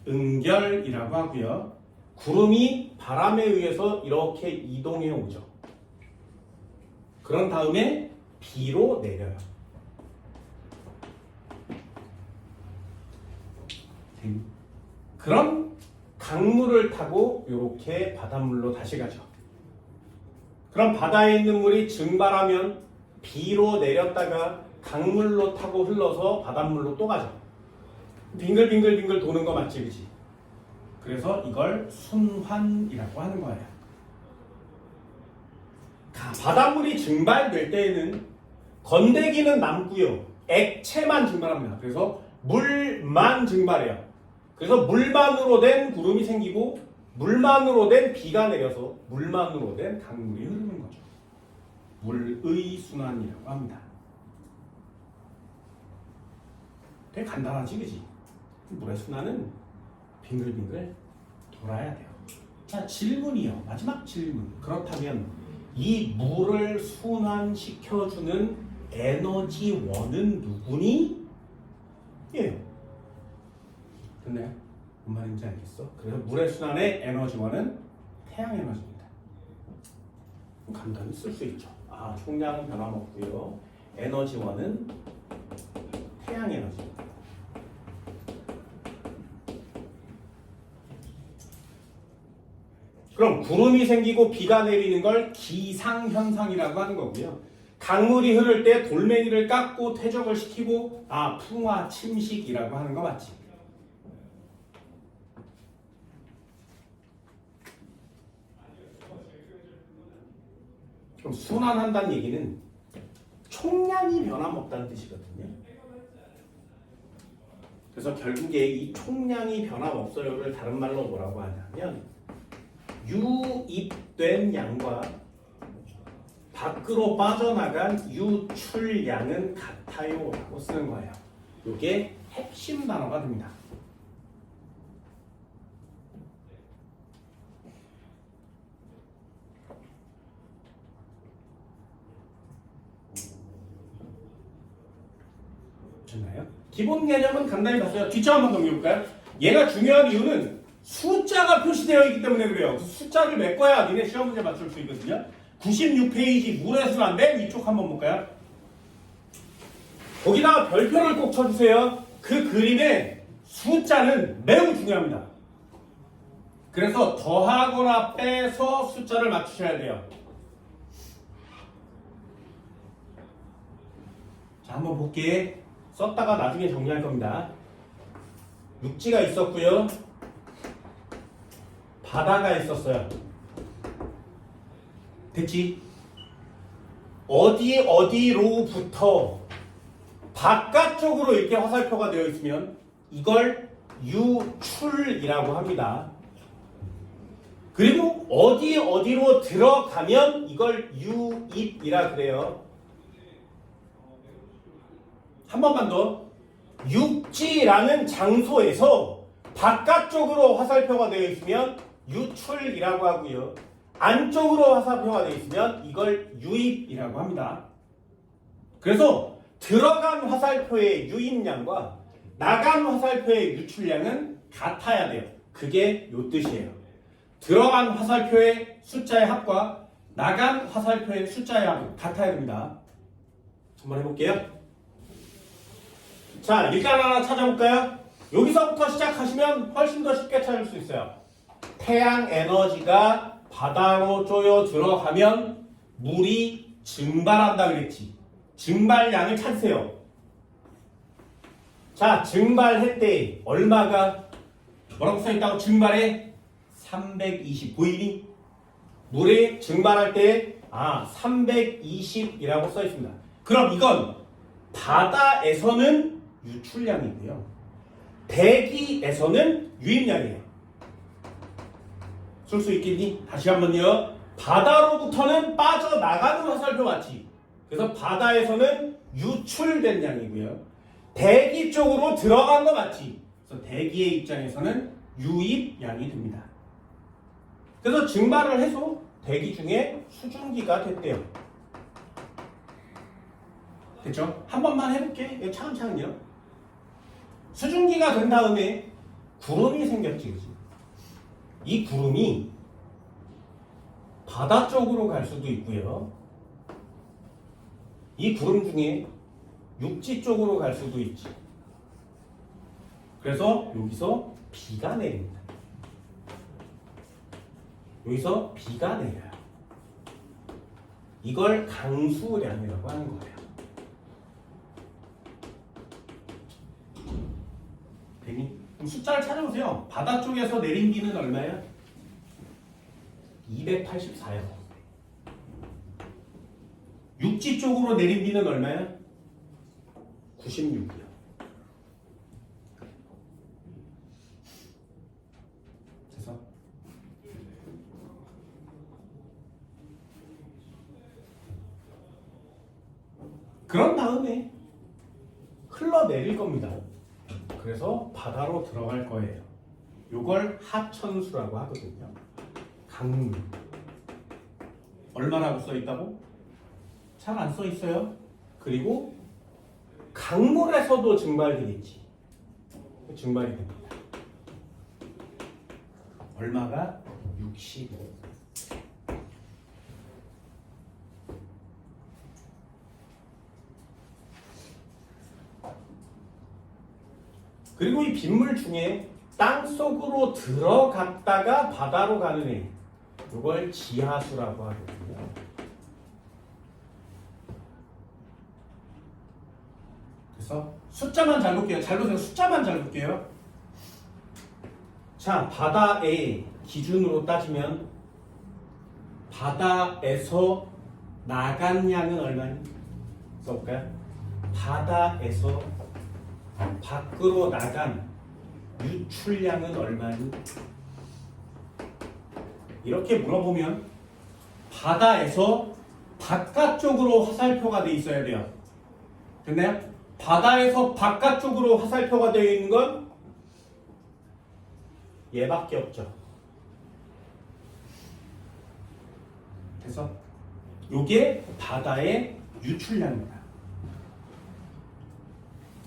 응결이라고 하고요. 구름이 바람에 의해서 이렇게 이동해 오죠. 그런 다음에 비로 내려요. 그럼 강물을 타고 이렇게 바닷물로 다시 가죠. 그럼 바다에 있는 물이 증발하면 비로 내렸다가 강물로 타고 흘러서 바닷물로 또 가죠. 빙글빙글 도는 거 맞지, 그치? 그래서 이걸 순환이라고 하는 거예요. 바닷물이 증발될 때에는 건더기는 남고요. 액체만 증발합니다. 그래서 물만 증발해요. 그래서 물만으로 된 구름이 생기고 물만으로 된 비가 내려서 물만으로 된 강물이 흐르는 거죠. 물의 순환이라고 합니다. 되게 간단하지, 그지? 물의 순환은 빙글빙글 돌아야 돼요. 자, 질문이요. 마지막 질문. 그렇다면 이 물을 순환시켜주는 에너지원은 누구니? 예. 됐나요? 뭔 말인지 알겠어? 그래서 물의 순환의 에너지원은 태양 에너지입니다. 간단히 쓸 수 있죠. 아, 총량은 변함없고요. 에너지원은 태양 에너지입니다. 그럼 구름이 생기고 비가 내리는 걸 기상현상이라고 하는 거고요. 강물이 흐를 때 돌멩이를 깎고 퇴적을 시키고 풍화, 침식이라고 하는 거 맞지? 그럼 순환한다는 얘기는 총량이 변함없다는 뜻이거든요. 그래서 결국에 이 총량이 변함없어요를 다른 말로 뭐라고 하냐면 유입된 양과 밖으로 빠져나간 유출량은 같아요 라고 쓰는 거예요. 이게 핵심 단어가 됩니다. 됐나요? 기본 개념은 간단히 봤어요. 뒷장 한번 넘겨볼까요? 얘가 중요한 이유는 숫자가 표시되어 있기 때문에 그래요. 숫자를 메꿔야 니네 시험 문제 맞출 수 있거든요. 96페이지 물의 순환된 이쪽 한번 볼까요? 거기다가 별표를 꼭 쳐주세요. 그 그림의 숫자는 매우 중요합니다. 그래서 더하거나 빼서 숫자를 맞추셔야 돼요. 자, 한번 볼게. 썼다가 나중에 정리할 겁니다. 육지가 있었고요. 바다가 있었어요. 됐지? 어디로부터 바깥쪽으로 이렇게 화살표가 되어 있으면 이걸 유출이라고 합니다. 그리고 어디로 들어가면 이걸 유입이라 그래요. 한 번만 더. 육지라는 장소에서 바깥쪽으로 화살표가 되어 있으면 유출이라고 하고요. 안쪽으로 화살표가 되어 있으면 이걸 유입이라고 합니다. 그래서 들어간 화살표의 유입량과 나간 화살표의 유출량은 같아야 돼요. 그게 요 뜻이에요. 들어간 화살표의 숫자의 합과 나간 화살표의 숫자의 합은 같아야 됩니다. 한번 해볼게요. 자, 일단 하나 찾아볼까요? 여기서부터 시작하시면 훨씬 더 쉽게 찾을 수 있어요. 태양 에너지가 바다로 쪼여 들어가면 물이 증발한다 그랬지. 증발량을 찾으세요. 자, 증발했대. 얼마가? 뭐라고 써있다고? 증발해? 320. 보이니? 물이 증발할 때 320이라고 써있습니다. 그럼 이건 바다에서는 유출량이고요. 대기에서는 유입량이에요. 쓸 수 있겠니? 다시 한번요. 바다로부터는 빠져나가는 화살표 맞지? 그래서 바다에서는 유출된 양이고요. 대기 쪽으로 들어간 거 맞지? 그래서 대기의 입장에서는 유입량이 됩니다. 그래서 증발을 해서 대기 중에 수증기가 됐대요. 됐죠? 한 번만 해볼게. 이거 차근차근요. 수증기가 된 다음에 구름이 생겼지, 그치? 이 구름이 바다 쪽으로 갈 수도 있고요. 이 구름 중에 육지 쪽으로 갈 수도 있지. 그래서 여기서 비가 내립니다. 여기서 비가 내려요. 이걸 강수량이라고 하는 거예요. 되니? 그럼 숫자를 찾아보세요. 바다 쪽에서 내린 비는 얼마야? 284요. 육지 쪽으로 내린 비는 얼마야? 96이요. 그래서 그런 다음에 흘러내릴 겁니다. 그래서 바다로 들어갈 거예요. 요걸 하천수라고 하거든요. 강물. 얼마라고 써 있다고? 잘 안 써 있어요. 그리고 강물에서도 증발되겠지. 증발이 됩니다. 얼마가? 65. 그리고 이 빗물 중에 땅속으로 들어갔다가 바다로 가는 애, 이걸 지하수라고 하거든요. 그래서 숫자만 잘 볼게요. 잘 보세요. 숫자만 잘 볼게요. 자, 바다의 기준으로 따지면 바다에서 나간 양은 얼마니? 써볼까요? 바다에서 밖으로 나간 유출량은 얼마니? 이렇게 물어보면 바다에서 바깥쪽으로 화살표가 돼 있어야 돼요. 됐나요? 바다에서 바깥쪽으로 화살표가 되어 있는 건 얘밖에 없죠. 그래서 요게 바다의 유출량입니다.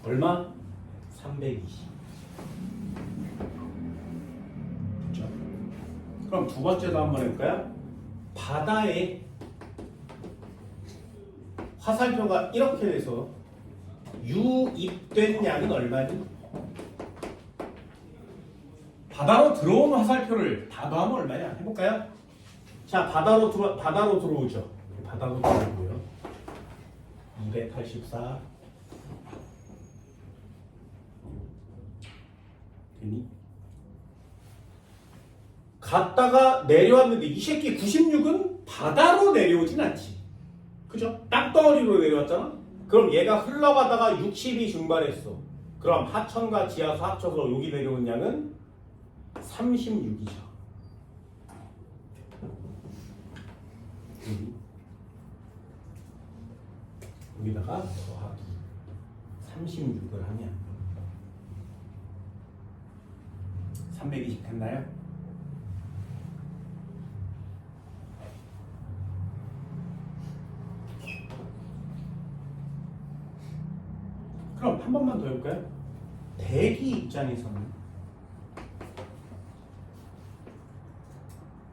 얼마? 320. 그렇죠? 그럼 두 번째도 한번 해볼까요? 바다에 화살표가 이렇게 돼서 유입된 양은 얼마니? 바다로 들어온 화살표를 다 더하면 얼마냐? 해볼까요? 자, 바다로 들어오죠. 바다로 들어오고요. 284. 되니? 갔다가 내려왔는데 이 새끼 96은 바다로 내려오진 않지. 그죠? 땅덩어리로 내려왔잖아? 그럼 얘가 흘러가다가 60이 증발했어. 그럼 하천과 지하수 합쳐서 여기 내려온 양은 36이죠. 여기다가 더하기 36을 하면 320 됐나요? 그럼 한 번만 더 해볼까요? 대기 입장에서는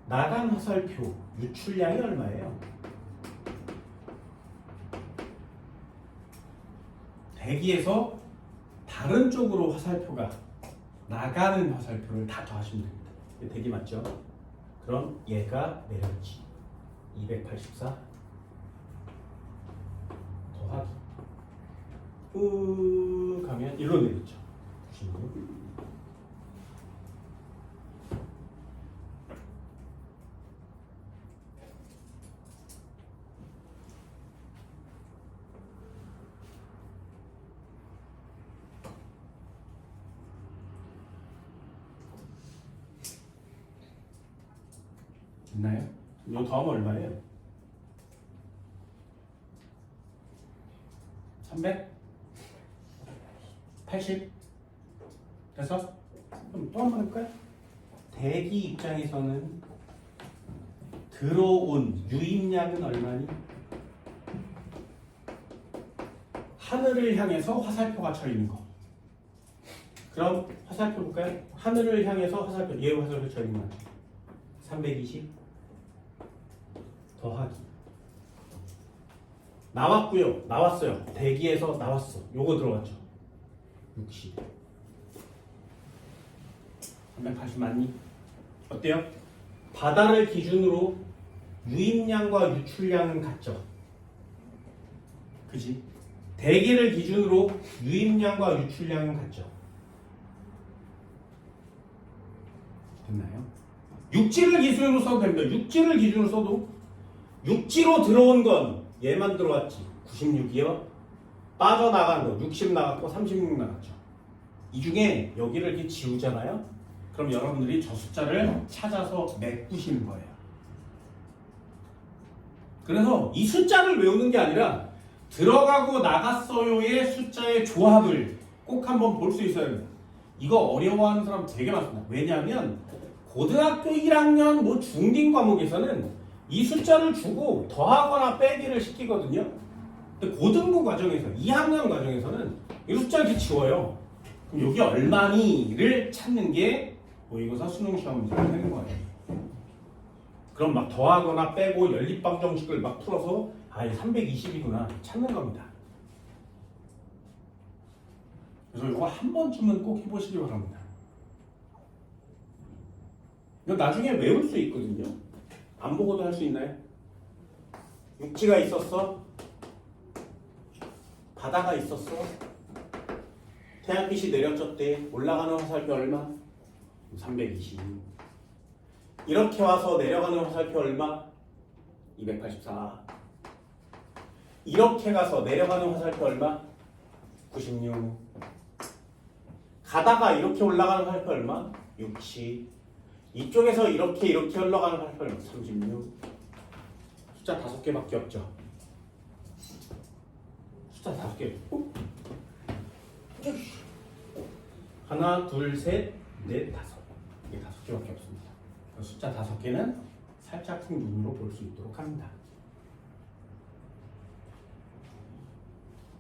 나간 화살표 유출량이 얼마예요? 대기에서 다른 쪽으로 화살표가 나가는 화살표를 다 더하시면 됩니다. 대기 맞죠? 그럼 얘가 내렸지. 284 더하기 가면 1로 내렸죠. 96. 있나요? 이거 더하면 얼마예요? 380? 됐어? 그럼 또 한 번 할까요? 대기 입장에서는 들어온 유입량은 얼마니? 하늘을 향해서 화살표가 쳐 있는 거. 그럼 화살표 볼까요? 하늘을 향해서 화살표, 얘 화살표 쳐 있는 거. 320 더하기 나왔고요. 나왔어요. 대기에서 나왔어. 요거 들어갔죠. 60 380 맞니? 어때요? 바다를 기준으로 유입량과 유출량은 같죠. 그지? 대기를 기준으로 유입량과 유출량은 같죠. 됐나요? 육지를 기준으로 써도 됩니다. 육지를 기준으로 써도 육지로 들어온 건 얘만 들어왔지. 96이요. 빠져나간 거 60 나갔고 36 나갔죠. 이 중에 여기를 이렇게 지우잖아요. 그럼 여러분들이 저 숫자를 찾아서 메꾸시는 거예요. 그래서 이 숫자를 외우는 게 아니라 들어가고 나갔어요의 숫자의 조합을 꼭 한번 볼 수 있어야 됩니다. 이거 어려워하는 사람 되게 많습니다. 왜냐하면 고등학교 1학년 뭐 중딩 과목에서는 이 숫자를 주고 더하거나 빼기를 시키거든요. 근데 고등부 과정에서 2학년 과정에서는 이 숫자를 이렇게 지워요. 그럼 여기 얼마니를 찾는 게 모의고사 수능 시험 문제가 되는 거예요. 그럼 막 더하거나 빼고 연립방 정식을 막 풀어서 아, 이게 320이구나 찾는 겁니다. 그래서 이거 한 번쯤은 꼭 해보시기 바랍니다. 이거 나중에 외울 수 있거든요. 안 보고도 할 수 있나요? 육지가 있었어? 바다가 있었어? 태양빛이 내려졌대. 올라가는 화살표 얼마? 320. 이렇게 와서 내려가는 화살표 얼마? 284. 이렇게 가서 내려가는 화살표 얼마? 96. 가다가 이렇게 올라가는 화살표 얼마? 60. 이쪽에서 이렇게 올라가는 화살표 얼마? 36. 숫자 5개밖에 없죠. 숫자 5개. 하나, 둘, 셋, 넷, 다섯. 이게 5개밖에 없습니다. 숫자 5개는 살짝쿵 눈으로 볼 수 있도록 합니다.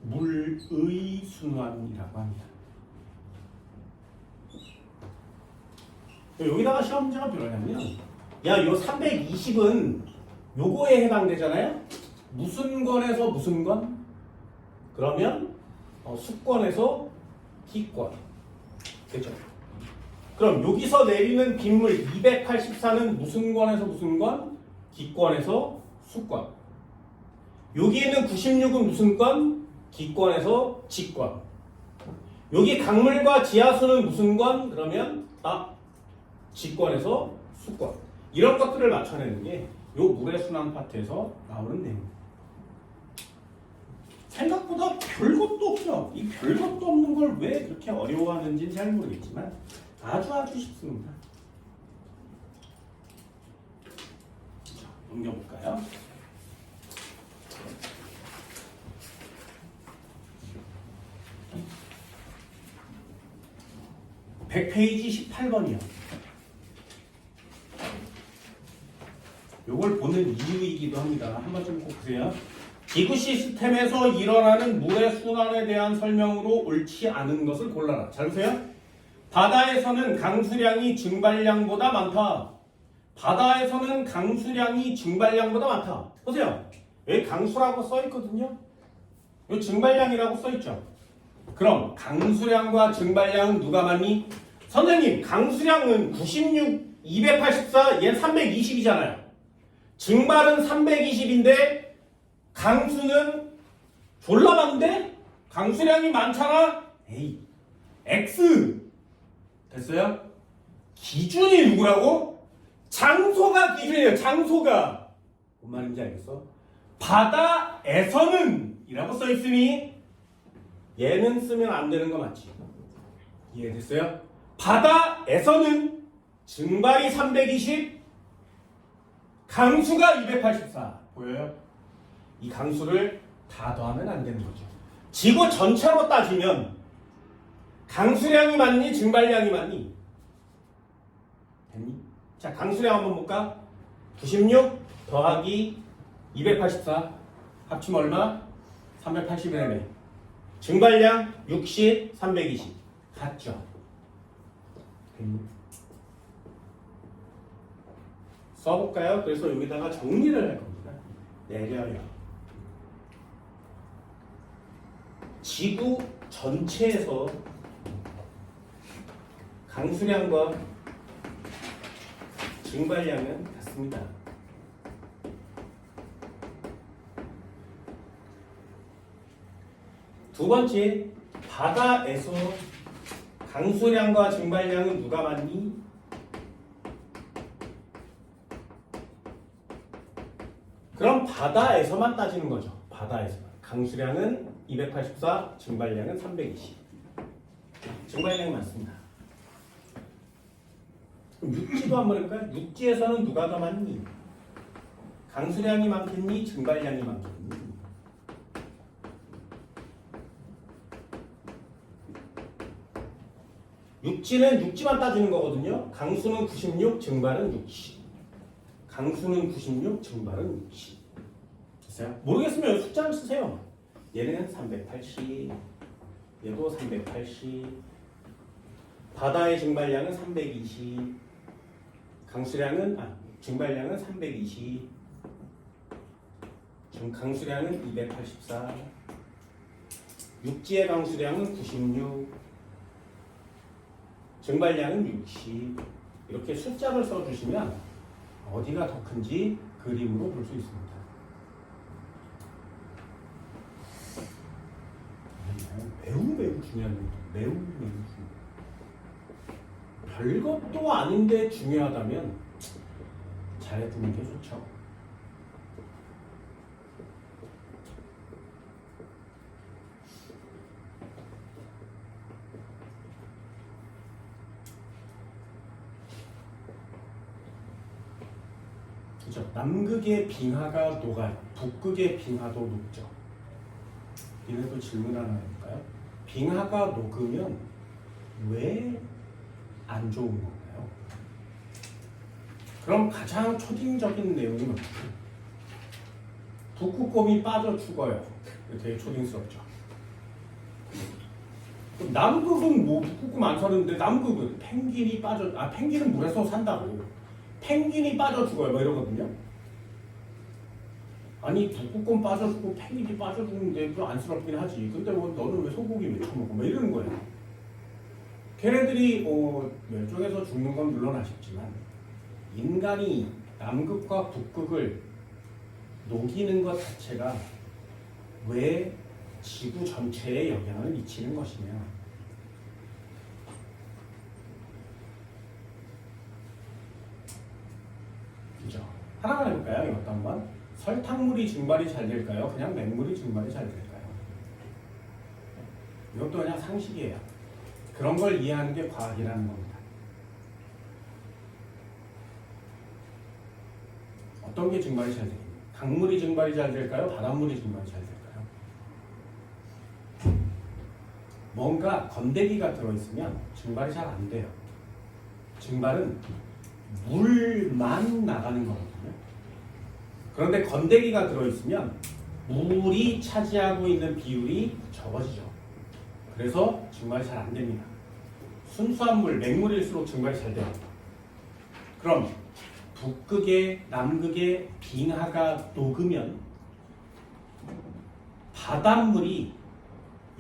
물의 순환이라고 합니다. 여기다가 시험 문제가 들어가면 야, 요 320은 요거에 해당되잖아요. 무슨 건에서 무슨 건? 그러면 수권에서 기권. 그죠? 그럼 여기서 내리는 빗물 284는 무슨 권에서 무슨 권? 기권에서 수권. 여기 있는 96은 무슨 권? 기권에서 지권. 여기 강물과 지하수는 무슨 권? 그러면 지권에서 수권. 이런 것들을 맞춰내는 게 이 물의 순환 파트에서 나오는 내용입니다. 생각보다 별것도 없죠. 이 별것도 없는 걸 왜 그렇게 어려워하는지는 잘 모르겠지만 아주 쉽습니다. 자, 넘겨볼까요? (100페이지) 18번이요. 요걸 보는 이유이기도 합니다. 한 번쯤 꼭 보세요. 지구 시스템에서 일어나는 물의 순환에 대한 설명으로 옳지 않은 것을 골라라. 잘 보세요. 바다에서는 강수량이 증발량보다 많다. 바다에서는 강수량이 증발량보다 많다. 보세요. 여기 강수라고 써있거든요. 여기 증발량이라고 써있죠. 그럼 강수량과 증발량은 누가 많니? 선생님, 강수량은 96, 284, 얘 320이잖아요. 증발은 320인데 강수는 졸라 많은데? 강수량이 많잖아? 에이, X. 됐어요? 기준이 누구라고? 장소가 기준이에요. 장소가. 뭔 말인지 알겠어? 바다에서는 이라고 써있으니 얘는 쓰면 안 되는 거 맞지? 이해됐어요? 바다에서는 증발이 320, 강수가 284. 보여요? 이 강수를 다 더하면 안 되는 거죠. 지구 전체로 따지면 강수량이 많니? 증발량이 많니? 됐니? 자, 강수량 한번 볼까? 96 더하기 284 합치면 얼마? 380이라네. 증발량 60, 320 같죠? 됐니? 써볼까요? 그래서 여기다가 정리를 할 겁니다. 내려요. 지구 전체에서 강수량과 증발량은 같습니다. 두 번째, 바다에서 강수량과 증발량은 누가 많니? 그럼 바다에서만 따지는 거죠. 바다에서만. 강수량은 284, 증발량은 320. 증발량이 많습니다. 그럼 육지도 한번 해볼까요? 육지에서는 누가 더 많니? 강수량이 많겠니? 증발량이 많겠니? 육지는 육지만 따지는 거거든요. 강수는 96, 증발은 60. 강수는 96, 증발은 60. 됐어요? 모르겠으면 숫자를 쓰세요. 얘는 380, 얘도 380. 바다의 증발량은 320. 증발량은 320. 강수량은 284. 육지의 강수량은 96. 증발량은 60. 이렇게 숫자를 써주시면 어디가 더 큰지 그림으로 볼 수 있습니다. 매우 중요한 거죠. 매우 중요해요. 별것도 아닌데 중요하다면 잘해두는 게 좋죠. 그죠? 남극의 빙하가 녹아요. 북극의 빙하도 녹죠. 얘네도 질문 하나 해볼까요? 빙하가 녹으면 왜 안 좋은 건가요? 그럼 가장 초딩적인 내용이 뭐죠? 북극곰이 빠져 죽어요. 되게 초딩스럽죠. 남극은 뭐 북극곰 안 사는데 남극은 펭귄은 물에서 산다고. 펭귄이 빠져 죽어요. 뭐 이러거든요. 아니 북극곰 빠져 죽고 펭귄이 빠져 죽는데 좀 안쓰럽긴 하지. 근데 뭐 너는 왜 소고기 왜 처먹어? 뭐 이러는 거예요. 걔네들이 멸종해서 죽는 건 물론 아쉽지만 인간이 남극과 북극을 녹이는 것 자체가 왜 지구 전체에 영향을 미치는 것이냐. 그죠? 하나만 해볼까요? 이것도 한번. 설탕물이 증발이 잘 될까요? 그냥 맹물이 증발이 잘 될까요? 이것도 그냥 상식이에요. 그런 걸 이해하는 게 과학이라는 겁니다. 어떤 게 증발이 잘 됩니까? 강물이 증발이 잘 될까요? 바닷물이 증발이 잘 될까요? 뭔가 건더기가 들어있으면 증발이 잘 안 돼요. 증발은 물만 나가는 거거든요. 그런데 건더기가 들어있으면 물이 차지하고 있는 비율이 적어지죠. 그래서 증발이 잘 안 됩니다. 순수한 물, 맹물일수록 증발이 잘 돼요. 그럼 북극의 남극의 빙하가 녹으면 바닷물이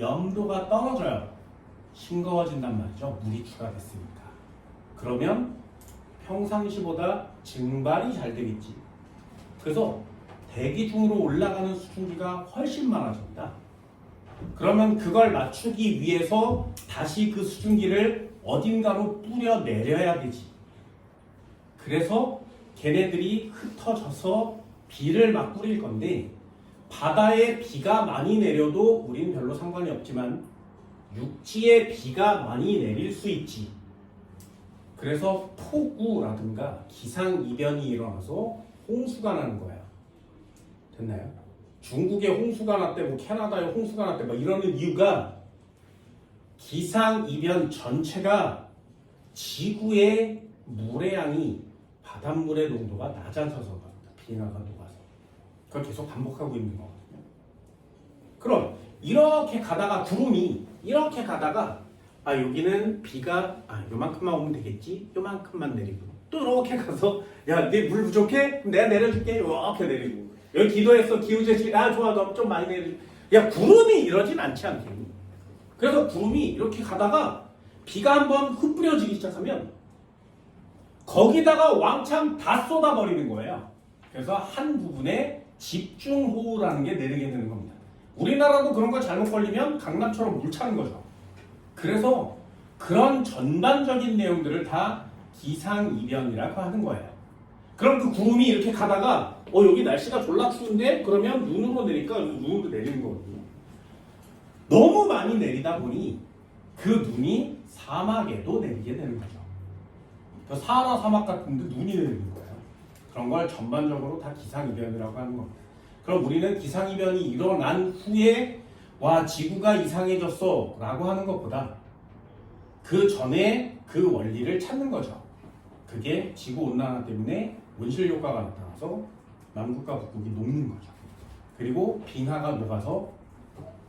염도가 떨어져요. 싱거워진단 말이죠. 물이 추가됐으니까. 그러면 평상시보다 증발이 잘 되겠지. 그래서 대기 중으로 올라가는 수증기가 훨씬 많아집니다. 그러면 그걸 맞추기 위해서 다시 그 수증기를 어딘가로 뿌려 내려야 되지. 그래서 걔네들이 흩어져서 비를 막 뿌릴 건데 바다에 비가 많이 내려도 우린 별로 상관이 없지만 육지에 비가 많이 내릴 수 있지. 그래서 폭우라든가 기상이변이 일어나서 홍수가 나는 거예요. 됐나요? 중국에 홍수가 났대, 뭐 캐나다에 홍수가 났대, 막 이러는 이유가 기상이변 전체가 지구의 물의 양이 바닷물의 농도가 낮아져서 그렇다. 빙하가 녹아서. 그걸 계속 반복하고 있는 거거든요. 그럼 이렇게 가다가 구름이 이렇게 가다가 여기는 비가 요만큼만 오면 되겠지? 요만큼만 내리고 또 이렇게 가서 야, 네 물 부족해? 그럼 내가 내려줄게. 이렇게 내리고 여기 기도했어. 기우제시. 좋아. 너 좀 많이 내려줘. 야, 구름이 이러진 않지 않겠니? 그래서 구름이 이렇게 가다가 비가 한번 흩뿌려지기 시작하면 거기다가 왕창 다 쏟아버리는 거예요. 그래서 한 부분에 집중호우라는 게 내리게 되는 겁니다. 우리나라도 그런 거 잘못 걸리면 강남처럼 물 차는 거죠. 그래서 그런 전반적인 내용들을 다 기상이변이라고 하는 거예요. 그럼 그 구름이 이렇게 가다가 여기 날씨가 졸라 추운데 그러면 눈으로 내리니까 눈으로 내리는 거거든요. 너무 많이 내리다 보니 그 눈이 사막에도 내리게 되는 거죠. 사하라 사막 같은 데 눈이 내리는 거예요. 그런 걸 전반적으로 다 기상이변이라고 하는 겁니다. 그럼 우리는 기상이변이 일어난 후에 와 지구가 이상해졌어 라고 하는 것보다 그 전에 그 원리를 찾는 거죠. 그게 지구온난화 때문에 온실 효과가 나타나서 남극과 북극이 녹는 거죠. 그리고 빙하가 녹아서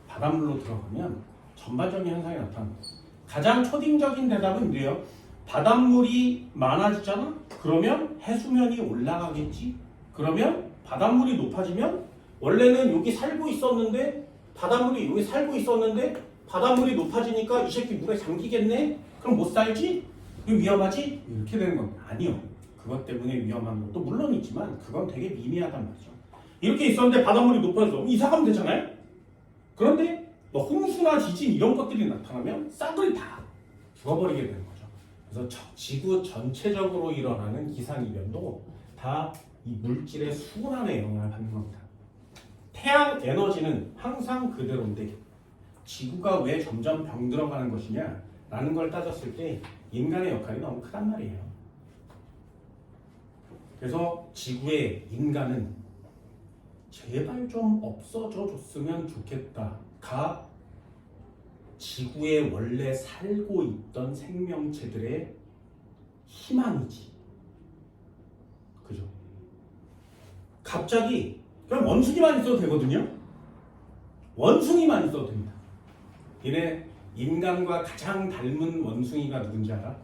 바닷물로 들어가면 전반적인 현상이 나타납니다. 가장 초딩적인 대답은 이래요. 바닷물이 많아지잖아? 그러면 해수면이 올라가겠지? 그러면 바닷물이 높아지면 원래는 여기 살고 있었는데 바닷물이 여기 살고 있었는데 바닷물이 높아지니까 이 새끼 물에 잠기겠네? 그럼 못 살지? 이거 위험하지? 이렇게 되는 겁니다. 아니요. 그것 때문에 위험한 것도 물론 있지만 그건 되게 미미하단 말이죠. 이렇게 있었는데 바닷물이 높아져. 이사 가면 되잖아요? 그런데 뭐 홍수나 지진 이런 것들이 나타나면 싹을 다 죽어버리게 되는 거죠. 그래서 지구 전체적으로 일어나는 기상이변도 다 이 물질의 순환에 영향을 받는 겁니다. 태양 에너지는 항상 그대로인데 지구가 왜 점점 병들어가는 것이냐 라는 걸 따졌을 때 인간의 역할이 너무 크단 말이에요. 그래서 지구의 인간은 제발 좀 없어져 줬으면 좋겠다가 지구에 원래 살고 있던 생명체들의 희망이지. 그죠? 갑자기 그냥 원숭이만 있어도 되거든요. 원숭이만 있어도 됩니다. 얘네 인간과 가장 닮은 원숭이가 누군지 알아?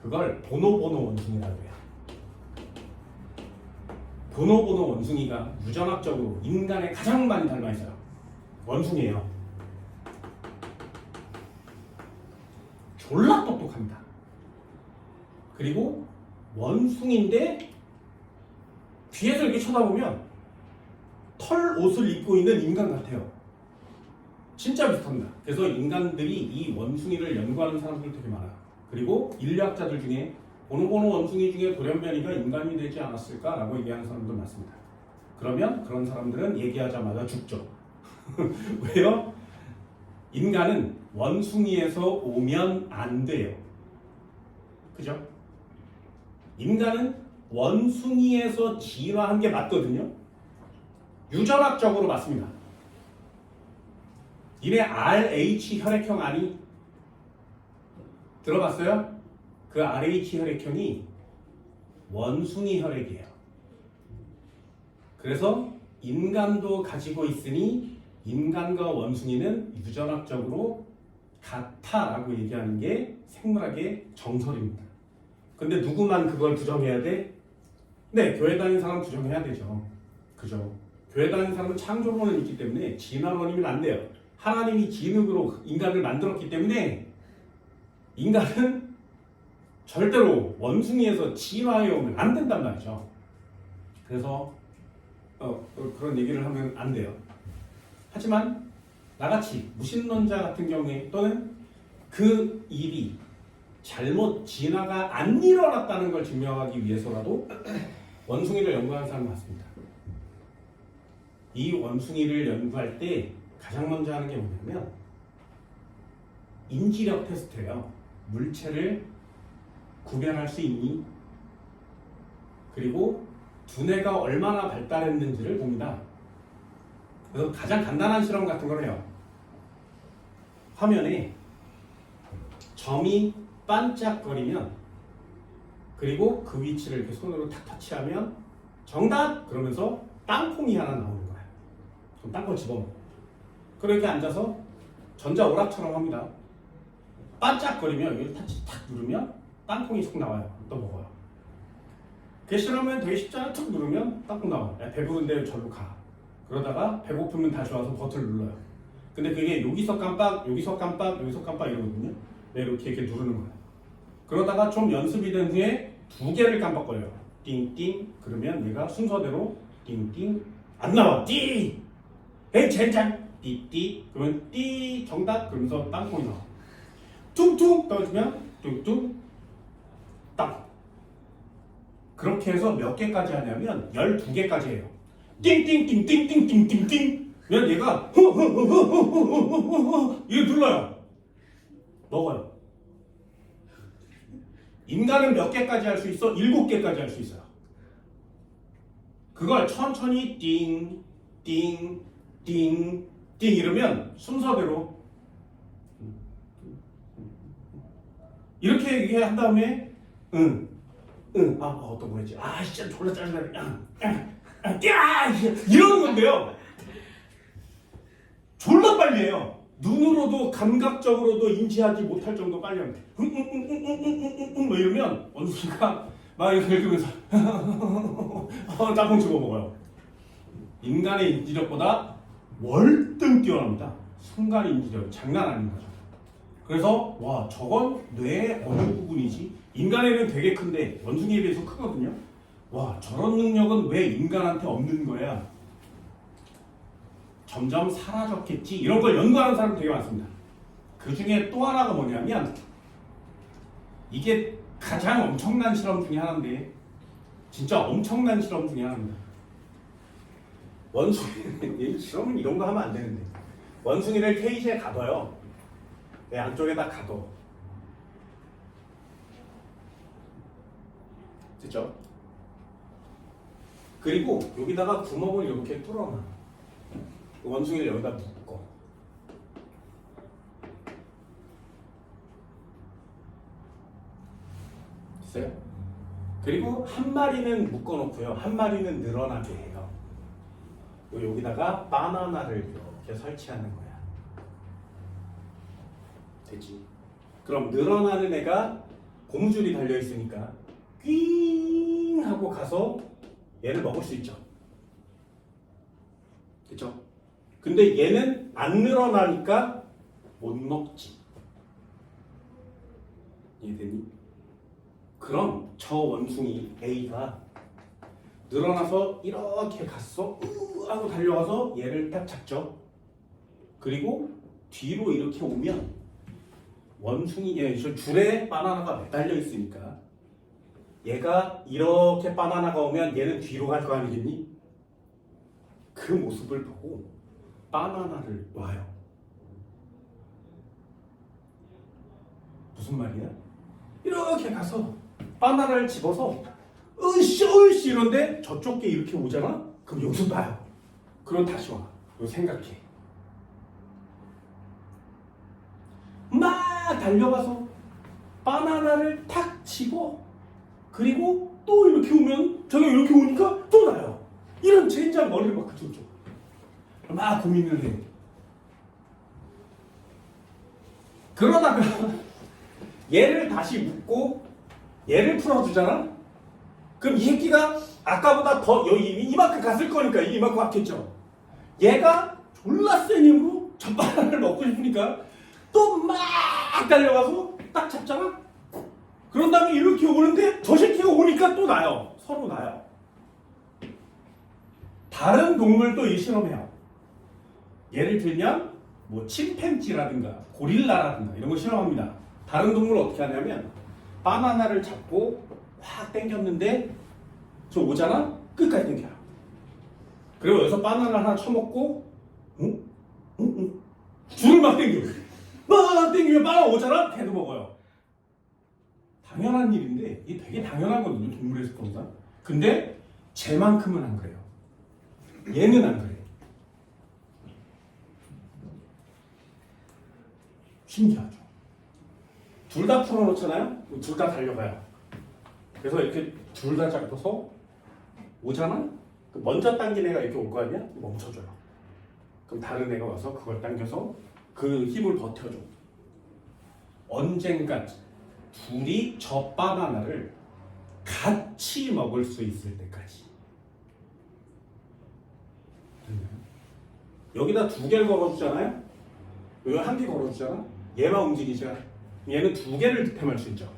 그걸 보노보노 원숭이라고 해요. 보노보노 원숭이가 유전학적으로 인간에 가장 많이 닮아 있어요. 원숭이에요. 졸라 똑똑합니다. 그리고 원숭이인데 뒤에서 이렇게 쳐다보면 털 옷을 입고 있는 인간 같아요. 진짜 비슷합니다. 그래서 인간들이 이 원숭이를 연구하는 사람들이 되게 많아요. 그리고 인류학자들 중에 보노보노 원숭이 중에 돌연변이가 인간이 되지 않았을까라고 얘기하는 사람도 많습니다. 그러면 그런 사람들은 얘기하자마자 죽죠. 왜요? 인간은 원숭이에서 오면 안 돼요. 그죠? 인간은 원숭이에서 진화한 게 맞거든요. 유전학적으로 맞습니다. 이래 RH 혈액형 아니? 들어봤어요? 그 RH 혈액형이 원숭이 혈액이에요. 그래서 인간도 가지고 있으니 인간과 원숭이는 유전학적으로 같다라고 얘기하는 게 생물학의 정설입니다. 근데 누구만 그걸 부정해야 돼? 네, 교회 다니는 사람 부정해야 되죠. 그죠? 교회 다니는 사람은 창조론은 있기 때문에 진화론이면 안 돼요. 하나님이 진흙으로 인간을 만들었기 때문에 인간은 절대로 원숭이에서 진화해 오면 안 된단 말이죠. 그래서 그런 얘기를 하면 안 돼요. 하지만 나같이 무신론자 같은 경우에 또는 그 일이 잘못 진화가 안 일어났다는 걸 증명하기 위해서라도 원숭이를 연구하는 사람이 많습니다. 이 원숭이를 연구할 때 가장 먼저 하는 게 뭐냐면 인지력 테스트예요. 물체를 구별할 수 있니? 그리고 두뇌가 얼마나 발달했는지를 봅니다. 그래서 가장 간단한 실험 같은 걸 해요. 화면에 점이 반짝거리면 그리고 그 위치를 이렇게 손으로 탁 터치하면 정답! 그러면서 땅콩이 하나 나오는 거예요. 그럼 땅콩 집어먹어. 그렇게 앉아서 전자오락처럼 합니다. 반짝거리면 여기를 탁 누르면 땅콩이 쏙 나와요. 또 먹어요. 그 실험은 되게 쉽잖아요. 툭 누르면 땅콩 나와요. 야, 배부른데 절로 가. 그러다가 배고프면 다시 와서 버튼을 눌러요. 근데 그게 여기서 깜빡, 여기서 깜빡, 여기서 깜빡 이러거든요. 이렇게 누르는 거예요. 그러다가 좀 연습이 된 후에 2개를 깜빡거려요. 띵띵. 그러면 얘가 순서대로 띵띵 안 나와. 띵. 에이 젠장. 띠띠. 그러면 띠 정답. 그러면서 땅콩이 나와. 퉁퉁 떠주면 뚱뚱 땅. 그렇게 해서 몇 개까지 하냐면 12개까지 해요. 띵띵띵띵띵띵띵띵. 그냥 얘가 이거 눌러요. 먹어요. 인간은 몇 개까지 할 수 있어? 7개까지 할 수 있어요. 그걸 천천히 띵, 띵, 띵, 띵 이러면 순서대로 이렇게 얘기한 다음에 어떤 거였지? 진짜 졸라 짜증나네. 이러는 건데요. 졸라 빨리 해요. 눈으로도 감각적으로도 인지하지 못할 정도 빨리 합니다. 뭐 이러면 원숭이가 막 이렇게 읽으면서 짬뽕 집어 먹어요. 인간의 인지력보다 월등 뛰어납니다. 순간 인지력 장난 아닌 거죠. 그래서 와 저건 뇌의 어느 부분이지? 인간에는 되게 큰데 원숭이에 비해서 크거든요. 와 저런 능력은 왜 인간한테 없는 거야? 점점 사라졌겠지. 이런 걸 연구하는 사람 되게 많습니다. 그 중에 또 하나가 뭐냐면 이게 가장 엄청난 실험 중에 하나인데 진짜 엄청난 실험 중에 하나입니다. 원숭이 실험은 이런 거 하면 안 되는데 원숭이를 케이지에 가둬요. 양쪽에다 가둬. 됐죠? 그리고 여기다가 구멍을 이렇게 뚫어놔. 원숭이를 여기다 묶어. 됐어요? 그리고 한 마리는 묶어놓고요. 한 마리는 늘어나게 해요. 여기다가 바나나를 이렇게 설치하는 거야. 되지? 그럼 늘어나는 애가 고무줄이 달려있으니까 낑 하고 가서 얘를 먹을 수 있죠. 그쵸? 근데 얘는 안 늘어나니까 못 먹지. 이해되니? 그럼 저 원숭이 A가 늘어나서 이렇게 갔어. 하고 달려가서 얘를 딱 잡죠. 그리고 뒤로 이렇게 오면 원숭이 저 줄에 바나나가 매달려 있으니까 얘가 이렇게 바나나가 오면 얘는 뒤로 갈 거 아니겠니? 그 모습을 보고 바나나를 놔요. 무슨 말이야? 이렇게 가서 바나나를 집어서 으쌰 이런데 저쪽 게 이렇게 오잖아? 그럼 여기서 놔요. 그럼 다시 와. 너 생각해. 막 달려가서 바나나를 탁 집어. 그리고 또 이렇게 오면 저기 이렇게 오니까 또 나요. 이런 젠장 머리를 막 그쪽쪽 막 고민을 해. 그러다가 얘를 다시 묶고 얘를 풀어주잖아. 그럼 이 새끼가 아까보다 더 이만큼 갔을 거니까 이만큼 갔겠죠. 얘가 졸라 센 힘으로 저 바나나를 먹고 싶으니까 또 막 달려가서 딱 잡잖아. 그런 다음에 이렇게 오는데 저 새끼가 오니까 또 나요. 서로 나요. 다른 동물도 이 실험해요. 예를 들면 뭐 침팬지라든가 고릴라라든가 이런 거 실험합니다. 다른 동물 어떻게 하냐면 바나나를 잡고 확 당겼는데 저 오잖아? 끝까지 당겨요. 그리고 여기서 바나나 하나 쳐먹고 줄을 막 당겨. 막 당기면 바나나 오잖아? 걔도 먹어요. 당연한 일인데 이게 되게 당연하거든요. 동물의 습성상. 근데 쟤만큼은 안 그래요. 얘는 안 그래. 신기하죠. 둘 다 풀어놓잖아요. 둘 다 달려가요. 그래서 이렇게 둘 다 잡고서 오잖아. 먼저 당긴 애가 이렇게 올 거 아니야? 멈춰줘요. 그럼 다른 애가 와서 그걸 당겨서 그 힘을 버텨줘. 언젠가 둘이 저 바나나를 같이 먹을 수 있을 때까지. 여기다 두 개를 걸어주잖아요. 여기 한 개 걸어주잖아. 얘만 움직이잖아. 얘는 두 개를 득템할 수 있죠.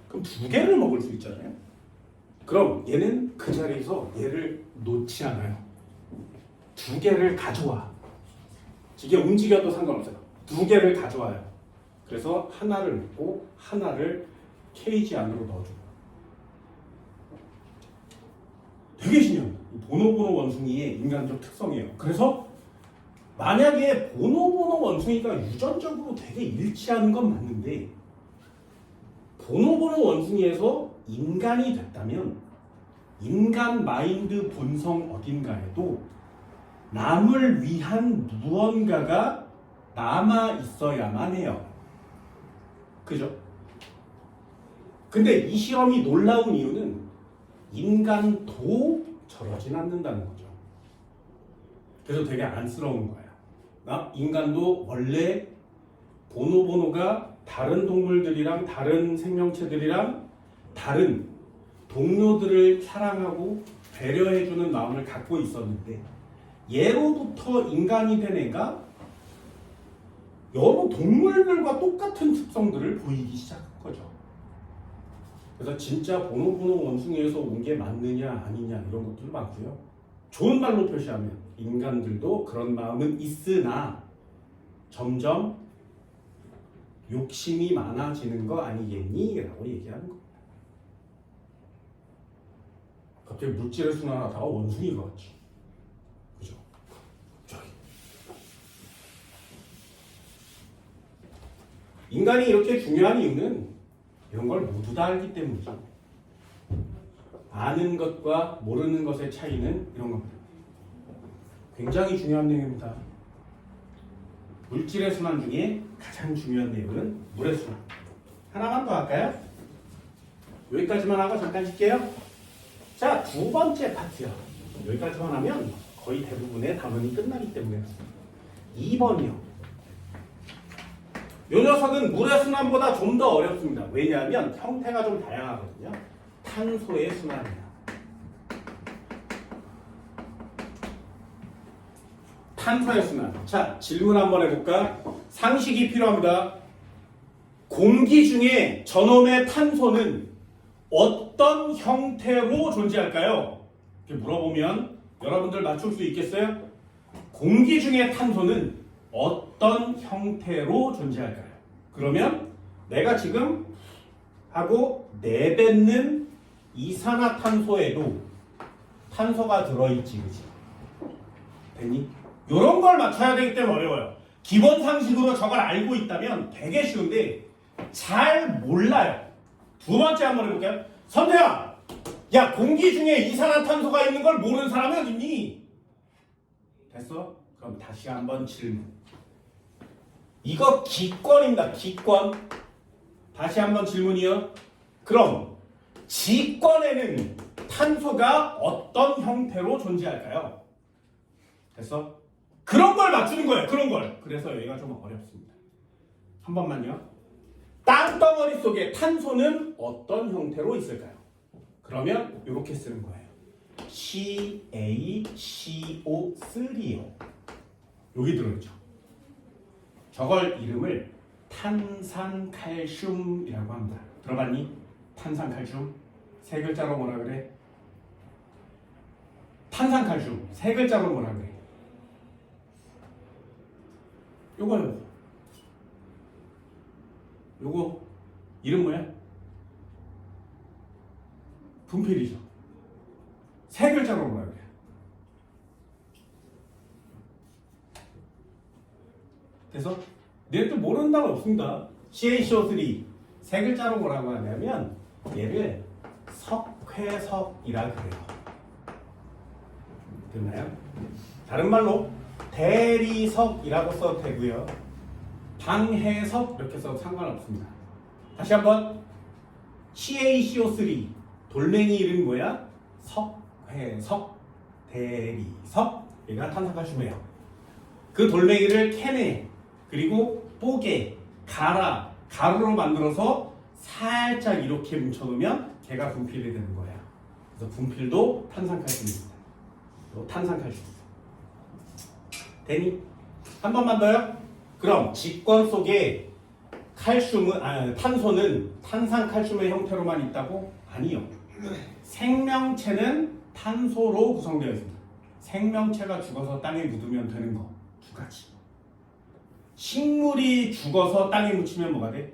그럼 두 개를 먹을 수 있잖아요. 그럼 얘는 그 자리에서 얘를 놓지 않아요. 두 개를 가져와. 이게 움직여도 상관없어요. 두 개를 가져와요. 그래서 하나를 놓고 하나를 케이지 안으로 넣어줘요. 되게 신기합니다. 보노보노 원숭이의 인간적 특성이에요. 그래서 만약에 보노보노 원숭이가 유전적으로 되게 일치하는 건 맞는데 보노보노 원숭이에서 인간이 됐다면 인간 마인드 본성 어딘가에도 남을 위한 무언가가 남아 있어야만 해요. 그죠? 근데 이 실험이 놀라운 이유는 인간도 저러진 않는다는 거죠. 그래서 되게 안쓰러운 거예요. 인간도 원래 보노보노가 다른 동물들이랑 다른 생명체들이랑 다른 동료들을 사랑하고 배려해주는 마음을 갖고 있었는데 예로부터 인간이 된 애가 여러 동물들과 똑같은 특성들을 보이기 시작한 거죠. 그래서 진짜 보노보노 원숭이에서 온 게 맞느냐 아니냐 이런 것들 많고요. 좋은 말로 표시하면 인간들도 그런 마음은 있으나 점점 욕심이 많아지는 거 아니겠니? 라고 얘기하는 겁니다. 갑자기 물질의 순환하다가 원숭이가 왔지. 그죠? 저기. 인간이 이렇게 중요한 이유는 이런 걸 모두 다 알기 때문이죠. 아는 것과 모르는 것의 차이는 이런 겁니다. 굉장히 중요한 내용입니다. 물질의 순환 중에 가장 중요한 내용은 물의 순환. 하나만 더 할까요? 여기까지만 하고 잠깐 쉴게요. 자, 두 번째 파트요. 여기까지만 하면 거의 대부분의 단원이 끝나기 때문에 2번이요. 이 녀석은 물의 순환보다 좀 더 어렵습니다. 왜냐하면 형태가 좀 다양하거든요. 탄소의 순환이야. 탄소의 순환. 자, 질문 한번 해볼까? 상식이 필요합니다. 공기 중에 저놈의 탄소는 어떤 형태로 존재할까요? 이렇게 물어보면 여러분들 맞출 수 있겠어요? 공기 중에 탄소는 어떤 형태로 존재할까요? 그러면 내가 지금 하고 내뱉는 이산화탄소에도 탄소가 들어있지, 그치? 됐니? 이런 걸 맞춰야 되기 때문에 어려워요. 기본 상식으로 저걸 알고 있다면 되게 쉬운데 잘 몰라요. 두 번째 한번 해볼게요. 선태야, 야, 공기 중에 이산화탄소가 있는 걸 모르는 사람이 어딨니? 됐어? 그럼 다시 한번 질문. 이거 기권입니다. 기권. 다시 한번 질문이요. 그럼 지권에는 탄소가 어떤 형태로 존재할까요? 됐어? 그런 걸 맞추는 거예요. 그런 걸. 그래서 여기가 좀 어렵습니다. 한 번만요. 땅덩어리 속에 탄소는 어떤 형태로 있을까요? 그러면 이렇게 쓰는 거예요. CaCO3요. 여기 들어있죠. 저걸 이름을 탄산칼슘이라고 합니다. 들어봤니? 탄산칼슘. 세 글자로 뭐라 그래? 탄산칼슘. 세 글자로 뭐라 그래? 요거요. 요거 이름 뭐야? 분필이죠. 세 글자로 뭐라 그래? 그래서 얘도 모르는 단어 없습니다. CaCO3 세 글자로 뭐라고 하냐면 얘를 석회석이라 그래요. 됐나요? 다른 말로 대리석이라고 써도 되고요. 방해석 이렇게 써도 상관없습니다. 다시 한번 CaCO3 돌멩이 이름이 뭐야? 석회석, 대리석. 얘가 탄산칼슘이에요. 그 돌멩이를 캔에 그리고 뽀개, 가루로 만들어서 살짝 이렇게 뭉쳐놓으면 걔가 분필이 되는 거예요. 그래서 분필도 탄산칼슘입니다. 탄산칼슘. 되니? 한 번만 더요. 그럼 직권 속에 탄소는 탄산칼슘의 형태로만 있다고? 아니요. 생명체는 탄소로 구성되어 있습니다. 생명체가 죽어서 땅에 묻으면 되는 거 두 가지. 식물이 죽어서 땅에 묻히면 뭐가 돼?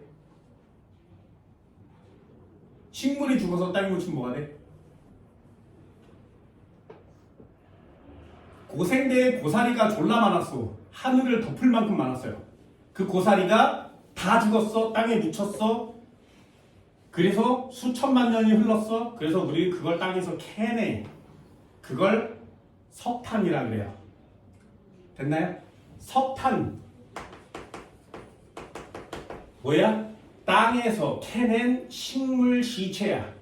식물이 죽어서 땅에 묻히면 뭐가 돼? 고생대에 고사리가 졸라 많았어. 하늘을 덮을 만큼 많았어요. 그 고사리가 다 죽었어. 땅에 묻혔어. 그래서 수천만 년이 흘렀어. 그래서 우리 그걸 땅에서 캐내. 그걸 석탄이라 그래요. 됐나요? 석탄 뭐야? 땅에서 캐낸 식물 시체야.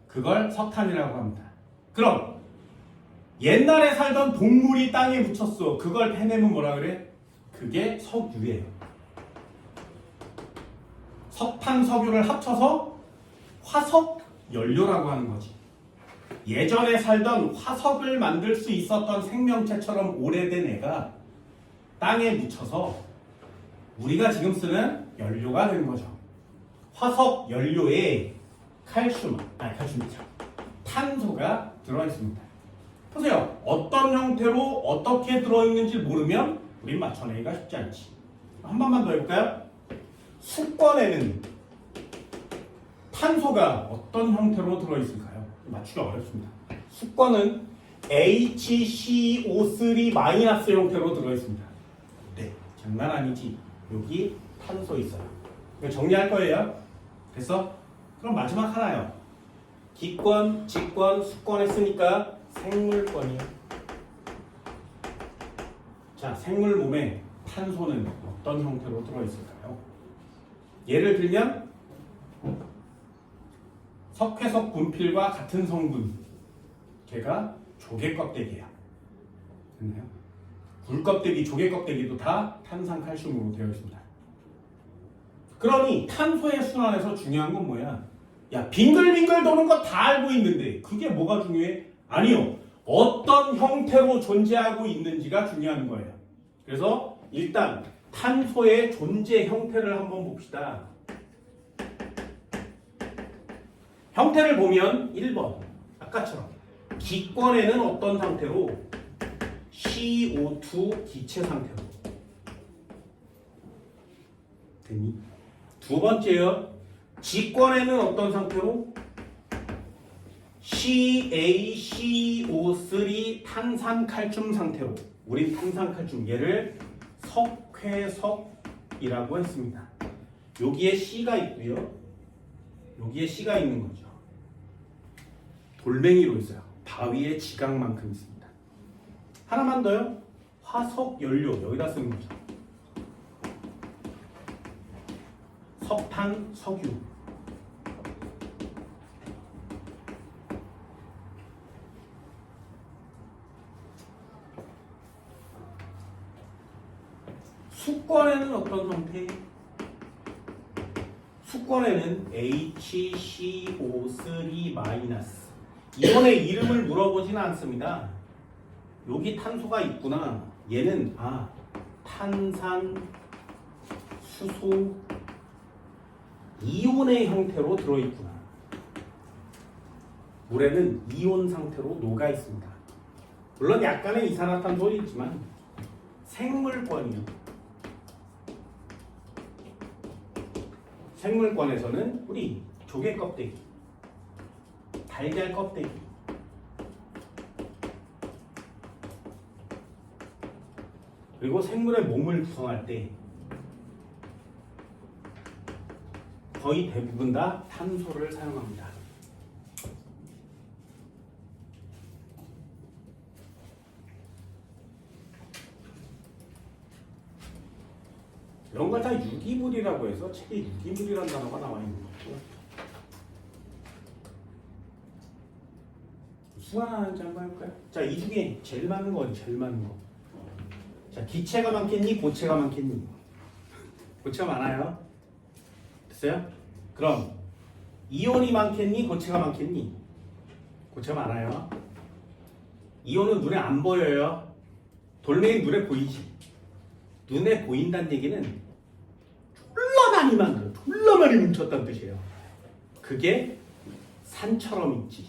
그걸 석탄이라고 합니다. 그럼 옛날에 살던 동물이 땅에 묻혔어. 그걸 패내면 뭐라 그래? 그게 석유예요. 석탄, 석유를 합쳐서 화석 연료라고 하는 거지. 예전에 살던 화석을 만들 수 있었던 생명체처럼 오래된 애가 땅에 묻혀서 우리가 지금 쓰는 연료가 되는 거죠. 화석 연료에 칼슘이죠. 탄소가 들어있습니다. 보세요. 어떤 형태로 어떻게 들어있는지 모르면 우린 맞춰내기가 쉽지 않지. 한 번만 더 해볼까요? 수권에는 탄소가 어떤 형태로 들어있을까요? 맞추기 어렵습니다. 수권은 HCO3- 형태로 들어있습니다. 네, 장난 아니지. 여기 탄소 있어요. 이거 정리할 거예요. 됐어? 그럼 마지막 하나요. 기권, 직권, 수권 했으니까 생물권이요. 자, 생물 몸에 탄소는 어떤 형태로 들어있을까요? 예를 들면 석회석 분필과 같은 성분, 걔가 조개 껍데기야. 됐나요? 굴 껍데기, 조개 껍데기도 다 탄산칼슘으로 되어 있습니다. 그러니 탄소의 순환에서 중요한 건 뭐야? 야, 빙글빙글 도는 거 다 알고 있는데 그게 뭐가 중요해? 아니요. 어떤 형태로 존재하고 있는지가 중요한 거예요. 그래서 일단 탄소의 존재 형태를 한번 봅시다. 형태를 보면 1번 아까처럼 기권에는 어떤 상태로? CO2 기체 상태로. 됐니? 두 번째요. 직권에는 어떤 상태로? CaCO3 탄산칼슘 상태로. 우린 탄산칼슘 얘를 석회석이라고 했습니다. 여기에 C가 있고요. 여기에 C가 있는 거죠. 돌멩이로 있어요. 바위의 지각만큼 있습니다. 하나만 더요. 화석 연료 여기다 쓰는 거죠. 석탄, 석유. 수권에는 어떤 상태? 수권에는 HCO3-. 이번에 이름을 물어보지는 않습니다. 여기 탄소가 있구나. 얘는 탄산, 수소, 이온의 형태로 들어있구나. 물에는 이온 상태로 녹아 있습니다. 물론 약간의 이산화탄소는 있지만 생물권이요. 생물권에서는 우리 조개 껍데기, 달걀 껍데기, 그리고 생물의 몸을 구성할 때 거의 대부분 다 탄소를 사용합니다. 이런 걸 다 유기물이라고 해서 책에 유기물이라는 단어가 나와 있는 거고요. 수학하는지 한번 해볼까요? 자, 이 중에 제일 많은 거 어디? 제일 많은 거. 자, 기체가 많겠니? 고체가 많겠니? 고체가 많아요. 됐어요? 그럼 이온이 많겠니? 고체가 많겠니? 고체가 많아요. 이온은 눈에 안 보여요. 돌멩이 눈에 보이지? 눈에 보인다는 얘기는 졸라 많이 만들어, 졸라 많이 뭉쳤다는 뜻이에요. 그게 산처럼 있지.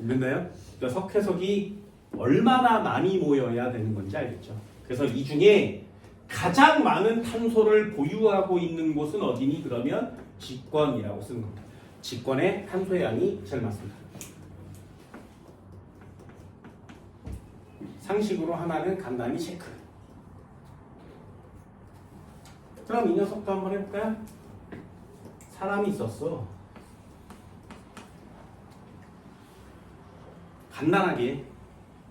됐나요? 그러니까 석회석이 얼마나 많이 모여야 되는 건지 알겠죠? 그래서 이 중에 가장 많은 탄소를 보유하고 있는 곳은 어디니? 그러면 직권이라고 쓰는 겁니다. 직권의 탄소의 양이 제일 많습니다. 상식으로 하나는 간단히 체크. 그럼 이 녀석도 한번 해볼까요? 사람이 있었어. 간단하게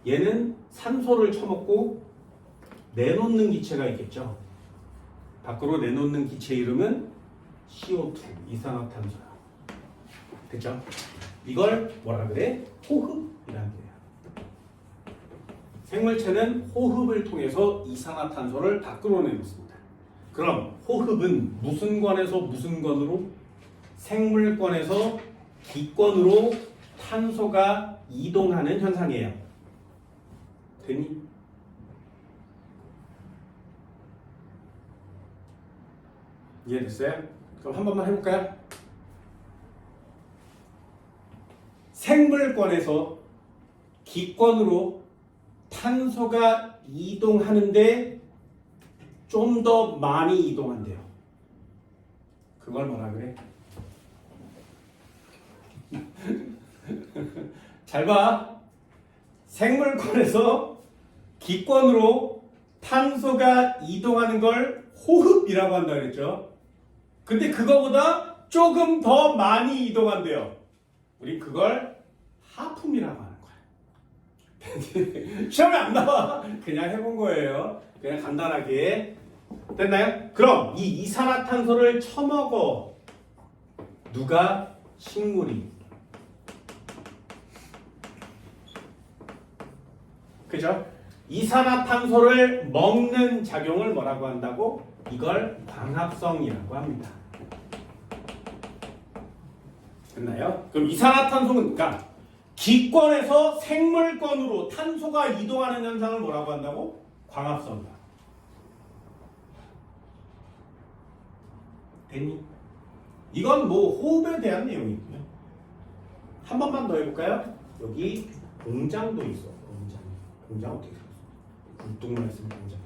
얘는 산소를 처먹고 내놓는 기체가 있겠죠. 밖으로 내놓는 기체 이름은 CO2 이산화탄소야. 됐죠? 이걸 뭐라 그래? 호흡이라는 거예요. 생물체는 호흡을 통해서 이산화탄소를 다 끌어내고 있습니다. 그럼 호흡은 무슨 권에서 무슨 권으로? 생물권에서 기권으로 탄소가 이동하는 현상이에요. 되니? 이해됐어요? 그럼 한 번만 해볼까요? 생물권에서 기권으로 탄소가 이동하는데 좀 더 많이 이동한대요. 그걸 뭐라 그래? 잘 봐. 생물권에서 기권으로 탄소가 이동하는 걸 호흡이라고 한다 그랬죠. 근데 그거보다 조금 더 많이 이동한대요. 우리 그걸 하품이라고 하는 거야. 시험에 안 나와. 그냥 해본 거예요. 그냥 간단하게. 됐나요? 그럼 이 이산화탄소를 처먹어. 누가? 식물이. 그죠? 이산화탄소를 먹는 작용을 뭐라고 한다고? 이걸 광합성이라고 합니다. 됐나요? 그럼 이산화탄소는 그러니까 기권에서 생물권으로 탄소가 이동하는 현상을 뭐라고 한다고? 광합성이다. 됐니? 이건 뭐 호흡에 대한 내용이고요. 한 번만 더 해볼까요? 여기 공장도 있어. 공장 어떻게 생겼어? 굴뚝만 있으면 공장.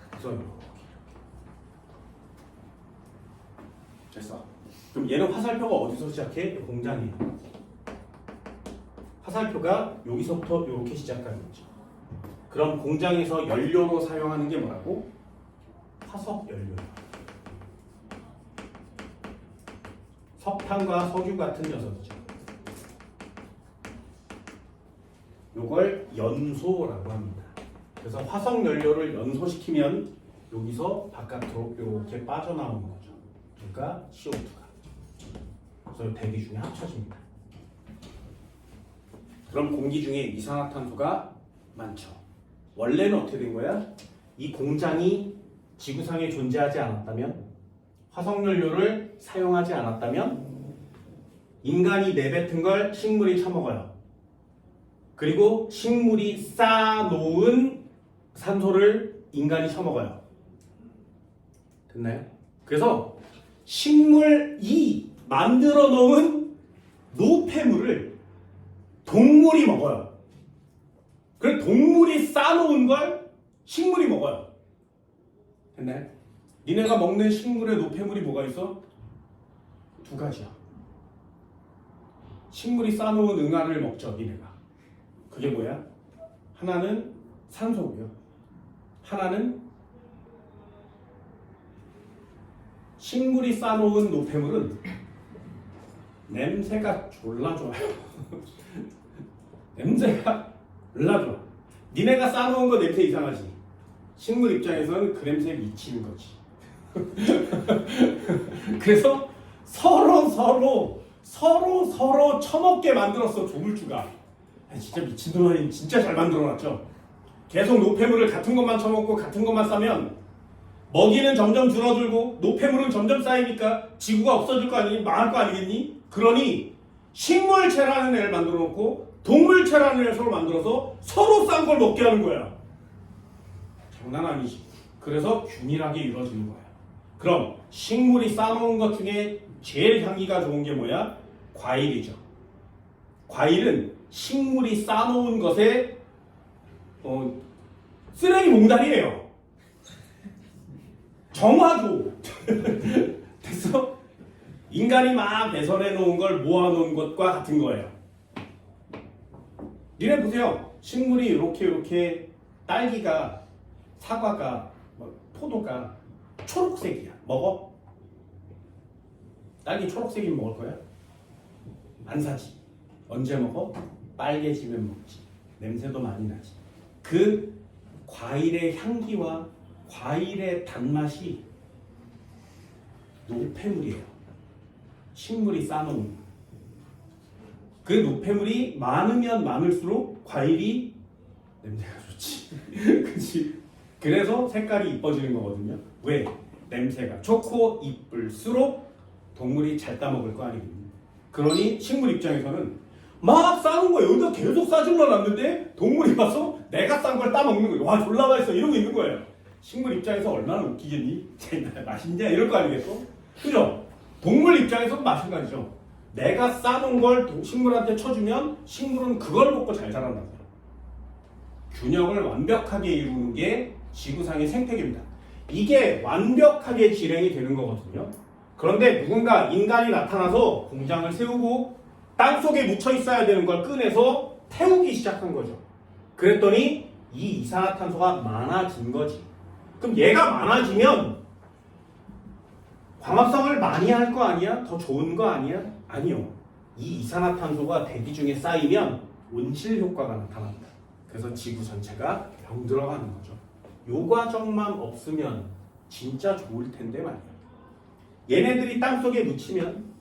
그래서 이렇게. 됐어. 그럼 얘는 화살표가 어디서 시작해? 공장이에요. 화살표가 여기서부터 이렇게 시작하는 거죠. 그럼 공장에서 연료로 사용하는 게 뭐라고? 화석 연료예요. 석탄과 석유 같은 녀석이죠. 요걸 연소라고 합니다. 그래서 화석 연료를 연소시키면 여기서 바깥으로 이렇게 빠져나오는 거죠. 그러니까 CO2가. 그래서 대기 중에 합쳐집니다. 그럼 공기 중에 이산화탄소가 많죠. 원래는 어떻게 된 거야? 이 공장이 지구상에 존재하지 않았다면, 화석연료를 사용하지 않았다면 인간이 내뱉은 걸 식물이 처먹어요. 그리고 식물이 쌓아놓은 산소를 인간이 처먹어요. 됐나요? 그래서 식물이 만들어 놓은 노폐물을 동물이 먹어요. 그래서 동물이 쌓아놓은 걸 식물이 먹어요. 됐나요? 니네가 먹는 식물의 노폐물이 뭐가 있어? 두 가지야. 식물이 쌓아놓은 응아를 먹죠, 니네가. 그게 뭐야? 하나는 산소고요. 하나는 식물이 쌓아놓은 노폐물은 냄새가 졸라 좋아요. 냄새가 졸라 좋아. 니네가 쌓아놓은 거 냄새 이상하지? 식물 입장에서는 그 냄새에 미치는 거지. 그래서 서로 처먹게 만들었어, 조물주가. 진짜 미친놈이 진짜 잘 만들어놨죠. 계속 노폐물을 같은 것만 처먹고 같은 것만 싸면 먹이는 점점 줄어들고 노폐물은 점점 쌓이니까 지구가 없어질 거 아니니? 망할 거 아니겠니? 그러니 식물체라는 애를 만들어 놓고 동물체라는 애를 서로 만들어서 서로 싼 걸 먹게 하는 거야. 장난 아니지. 그래서 균일하게 이루어지는 거야. 그럼 식물이 싸놓은 것 중에 제일 향기가 좋은 게 뭐야? 과일이죠. 과일은 식물이 싸놓은 것에 쓰레기 몽달이에요. 정화조. 됐어? 인간이 막 배설해 놓은 걸 모아놓은 것과 같은 거예요. 니네 보세요. 식물이 이렇게 딸기가, 사과가, 포도가 초록색이야. 먹어? 딸기 초록색이면 먹을 거야? 안 사지. 언제 먹어? 빨개지면 먹지. 냄새도 많이 나지. 그 과일의 향기와 과일의 단맛이 노폐물이에요. 식물이 쌓아놓은. 그 노폐물이 많으면 많을수록 과일이 냄새가 좋지. 그치? 그래서 색깔이 이뻐지는 거거든요. 왜? 냄새가 좋고 이쁠수록 동물이 잘 따먹을 거 아니겠니? 그러니 식물 입장에서는 막 싸는 거예요. 여기다 계속 싸질러 놨는데 동물이 와서 내가 싼 걸 따먹는 거예요. 와 졸라 맛있어 이러고 있는 거예요. 식물 입장에서 얼마나 웃기겠니? 맛있냐 이럴 거 아니겠어? 그죠? 동물 입장에서는 마찬가지죠. 내가 싸놓은 걸 식물한테 쳐주면 식물은 그걸 먹고 잘 자란다고요. 균형을 완벽하게 이루는 게 지구상의 생태계입니다. 이게 완벽하게 실행이 되는 거거든요. 그런데 누군가 인간이 나타나서 공장을 세우고 땅속에 묻혀 있어야 되는 걸 꺼내서 태우기 시작한 거죠. 그랬더니 이 이산화탄소가 많아진 거지. 그럼 얘가 많아지면 광합성을 많이 할 거 아니야? 더 좋은 거 아니야? 아니요. 이 이산화탄소가 대기 중에 쌓이면 온실 효과가 나타납니다. 그래서 지구 전체가 병들어가는 거죠. 요 과정만 없으면 진짜 좋을 텐데 말이야. 얘네들이 땅속에 묻히면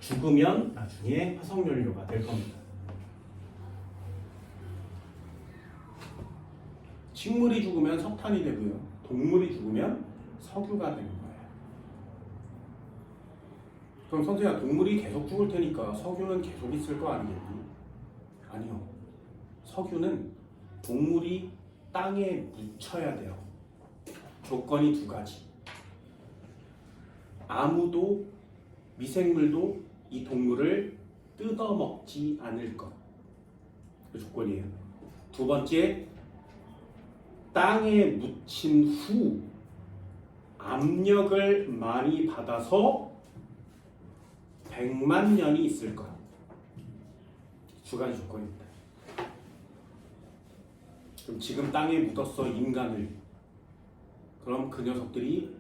죽으면 나중에 화석연료가 될 겁니다. 식물이 죽으면 석탄이 되고요. 동물이 죽으면 석유가 되는 거예요. 그럼 선생님, 동물이 계속 죽을 테니까 석유는 계속 있을 거 아니겠니? 아니요. 석유는 동물이 땅에 묻혀야 돼요. 조건이 두 가지. 아무도 미생물도 이 동물을 뜯어먹지 않을 것. 그 조건이에요. 두 번째, 땅에 묻힌 후 압력을 많이 받아서 100만 년이 있을 것. 두 가지 조건입니다. 그럼 지금 땅에 묻었어 인간을. 그럼 그 녀석들이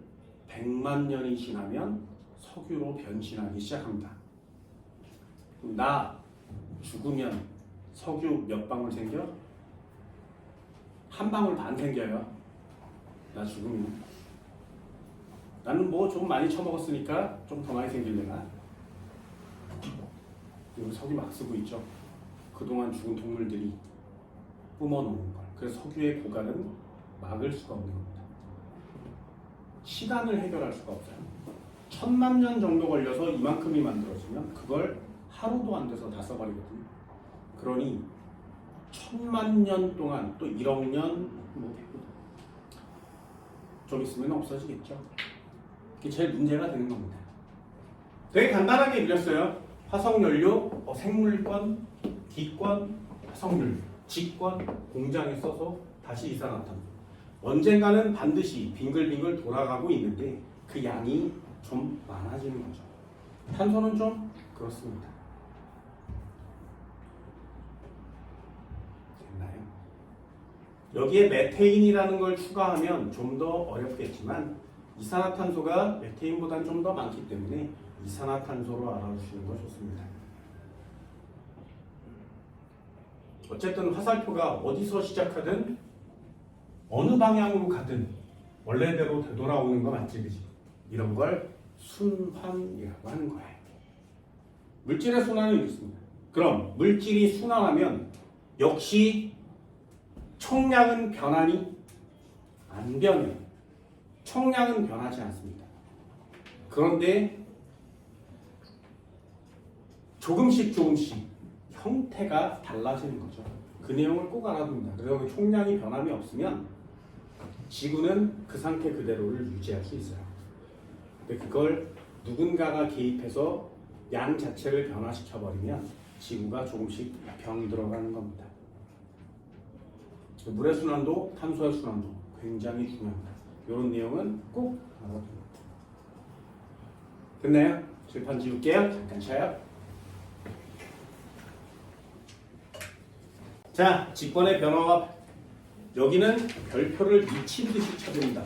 100만 년이 지나면 석유로 변신하기 시작합니다. 그럼 나 죽으면 석유 몇 방울 생겨? 한 방울 반 생겨요. 나 죽으면. 나는 뭐 좀 많이 처먹었으니까 좀 더 많이 생길래나? 지금 석유 막 쓰고 있죠. 그동안 죽은 동물들이 뿜어놓는 걸. 그래서 석유의 고갈은 막을 수가 없는 겁니다. 시간을 해결할 수가 없어요. 1000만 년 정도 걸려서 이만큼이 만들어지면 그걸 하루도 안 돼서 다 써버리거든요. 그러니 1000만 년 동안 또 1억 년 좀 있으면 없어지겠죠. 그게 제일 문제가 되는 겁니다. 되게 간단하게 그렸어요. 화석연료, 생물권, 기권, 화석연료, 직권, 공장에 써서 다시 이산화탄소. 언젠가는 반드시 빙글빙글 돌아가고 있는데 그 양이 좀 많아지는 거죠. 탄소는 좀 그렇습니다. 됐나요? 여기에 메테인이라는 걸 추가하면 좀 더 어렵겠지만 이산화탄소가 메테인보다는 좀 더 많기 때문에 이산화탄소로 알아주시는 거 좋습니다. 어쨌든 화살표가 어디서 시작하든 어느 방향으로 가든 원래대로 되돌아오는 거 맞지, 그지? 이런 걸 순환이라고 하는 거예요. 물질의 순환은 이렇게 있습니다. 그럼 물질이 순환하면 역시 총량은 변하니? 안 변해요. 총량은 변하지 않습니다. 그런데 조금씩 형태가 달라지는 거죠. 그 내용을 꼭 알아둡니다. 그래서 총량이 변함이 없으면 지구는 그 상태 그대로를 유지할 수 있어요. 근데 그걸 누군가가 개입해서 양 자체를 변화시켜버리면 지구가 조금씩 병들어가는 겁니다. 물의 순환도 탄소의 순환도 굉장히 중요합니다. 이런 내용은 꼭 알아둡니다. 됐나요? 칠판 지울게요. 잠깐 쉬어요. 자, 직권의 변화가 여기는 별표를 미친 듯이 쳐댑니다.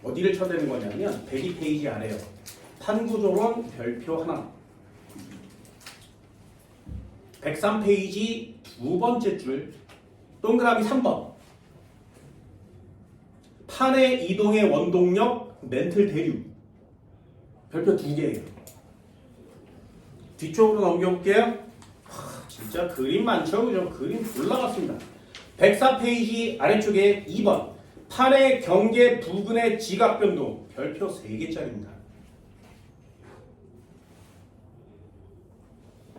어디를 쳐대는 거냐면 102페이지 아래요. 탄구조론 별표 하나. 103페이지 두 번째 줄 동그라미 3번. 판의 이동의 원동력 멘틀 대류. 별표 2개예요. 뒤쪽으로 넘겨볼게요. 진짜 그림 많죠? 그죠? 그림 올라갔습니다. 104페이지 아래쪽에 2번. 판의 경계 부근의 지각 변동. 별표 3개짜리입니다.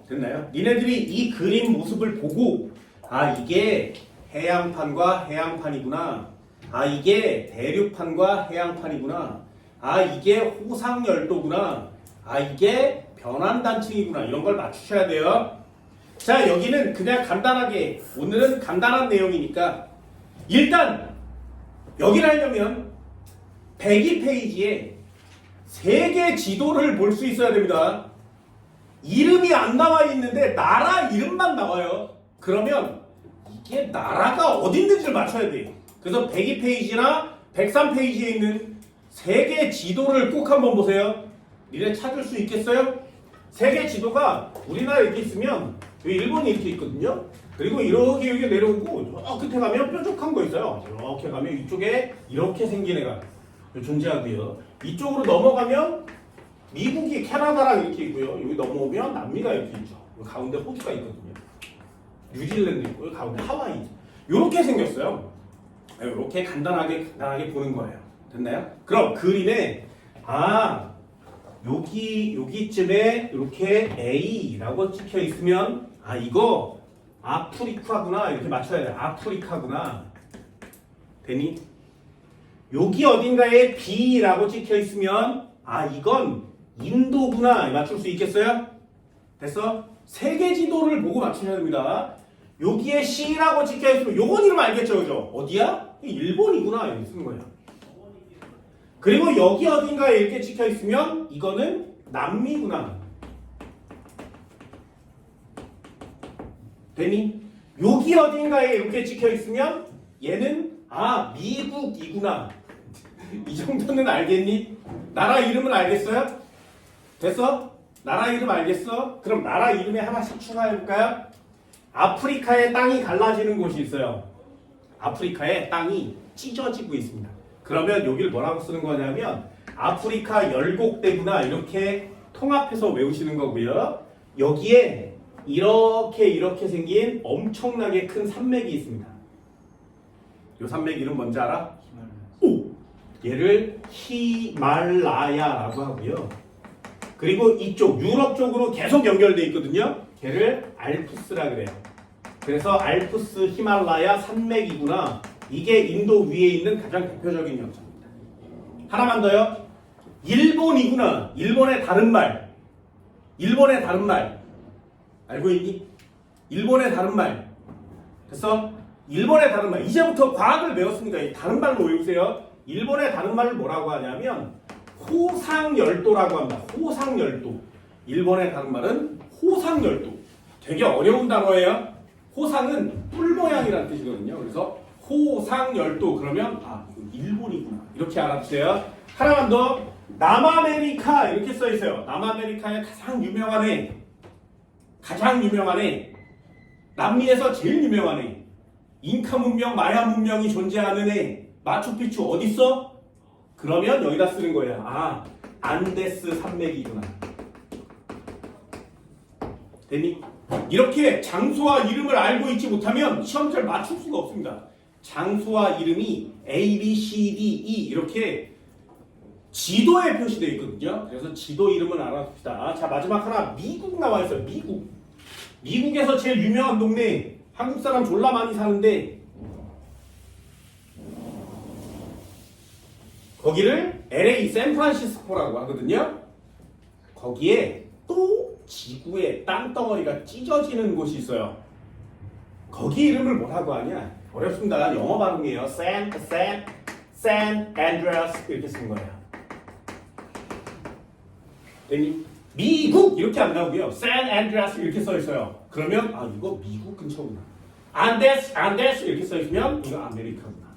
됐나요? 니네들이 이 그림 모습을 보고 아 이게 해양판과 해양판이구나. 아 이게 대륙판과 해양판이구나. 아 이게 호상열도구나. 아 이게 변환단층이구나. 이런 걸 맞추셔야 돼요. 자 여기는 그냥 간단하게 오늘은 간단한 내용이니까 일단 여기를 하려면 102페이지에 세계 지도를 볼 수 있어야 됩니다. 이름이 안 나와 있는데 나라 이름만 나와요. 그러면 이게 나라가 어디 있는지를 맞춰야 돼요. 그래서 102페이지나 103페이지에 있는 세계 지도를 꼭 한번 보세요. 니네 찾을 수 있겠어요? 세계 지도가 우리나라 이렇게 있으면 여기 일본이 이렇게 있거든요. 그리고 이렇게 여기 내려오고 저 끝에 가면 뾰족한 거 있어요. 이렇게 가면 이쪽에 이렇게 생긴 애가 존재하고요. 이쪽으로 넘어가면 미국이 캐나다랑 이렇게 있고요. 여기 넘어오면 남미가 이렇게 있죠. 여기 가운데 호주가 있거든요. 뉴질랜드 있고 여기 가운데 하와이. 이렇게 생겼어요. 이렇게 간단하게 보는 거예요. 됐나요? 그럼 그림에 여기쯤에 이렇게 A라고 찍혀 있으면 이거 아프리카구나 이렇게 맞춰야 돼요. 아프리카구나. 되니? 여기 어딘가에 B라고 찍혀 있으면 이건 인도구나 맞출 수 있겠어요? 됐어? 세계 지도를 보고 맞추셔야 됩니다. 여기에 C라고 찍혀 있으면 요건 이름 알겠죠? 그죠? 어디야? 일본이구나 이렇게 쓰는 거예요. 그리고 여기 어딘가에 이렇게 찍혀 있으면 이거는 남미구나. 되니? 여기 어딘가에 이렇게 찍혀 있으면 얘는 미국이구나. 이 정도는 알겠니? 나라 이름은 알겠어요? 됐어? 나라 이름 알겠어? 그럼 나라 이름에 하나씩 추가해볼까요? 아프리카의 땅이 갈라지는 곳이 있어요. 아프리카의 땅이 찢어지고 있습니다. 그러면 여기를 뭐라고 쓰는 거냐면 아프리카 열곡대구나 이렇게 통합해서 외우시는 거고요. 여기에 이렇게 생긴 엄청나게 큰 산맥이 있습니다. 이 산맥 이름 뭔지 알아? 얘를 히말라야라고 하고요. 그리고 이쪽 유럽 쪽으로 계속 연결되어 있거든요. 걔를 알프스라 그래요. 그래서 알프스 히말라야 산맥이구나. 이게 인도 위에 있는 가장 대표적인 형상입니다. 하나만 더요. 일본이구나. 일본의 다른 말. 일본의 다른 말. 알고 있니? 일본의 다른 말. 됐어? 일본의 다른 말. 이제부터 과학을 배웠으니까 다른 말로 외우세요. 일본의 다른 말을 뭐라고 하냐면 호상열도라고 합니다. 호상열도. 일본의 다른 말은 호상열도. 되게 어려운 단어예요. 호상은 뿔 모양이라는 뜻이거든요. 그래서 호상열도 그러면 이거 일본이구나. 이렇게 알아주세요. 하나만 더. 남아메리카 이렇게 써 있어요. 남아메리카의 가장 유명한 애. 남미에서 제일 유명한 애. 잉카 문명, 마야 문명이 존재하는 애. 마추픽추 어딨어? 그러면 여기다 쓰는 거예요. 안데스 산맥이구나. 됐니? 이렇게 장소와 이름을 알고 있지 못하면 시험 잘 맞출 수가 없습니다. 장소와 이름이 A, B, C, D, E 이렇게 지도에 표시되어 있거든요. 그래서 지도 이름을 알아둡시다. 자, 마지막 하나. 미국 나와 있어요. 미국에서 제일 유명한 동네. 한국 사람 졸라 많이 사는데 거기를 LA 샌프란시스코라고 하거든요. 거기에 또 지구의 땅덩어리가 찢어지는 곳이 있어요. 거기 이름을 뭐라고 하냐? 어렵습니다. 영어 발음이에요. 샌 안드레아스 이렇게 쓴 거예요. 되니? 미국 이렇게 안 나오고요. 샌 안드레아스 이렇게 써 있어요. 그러면 이거 미국 근처구나. 안데스 이렇게 써 있으면 이거 아메리카구나.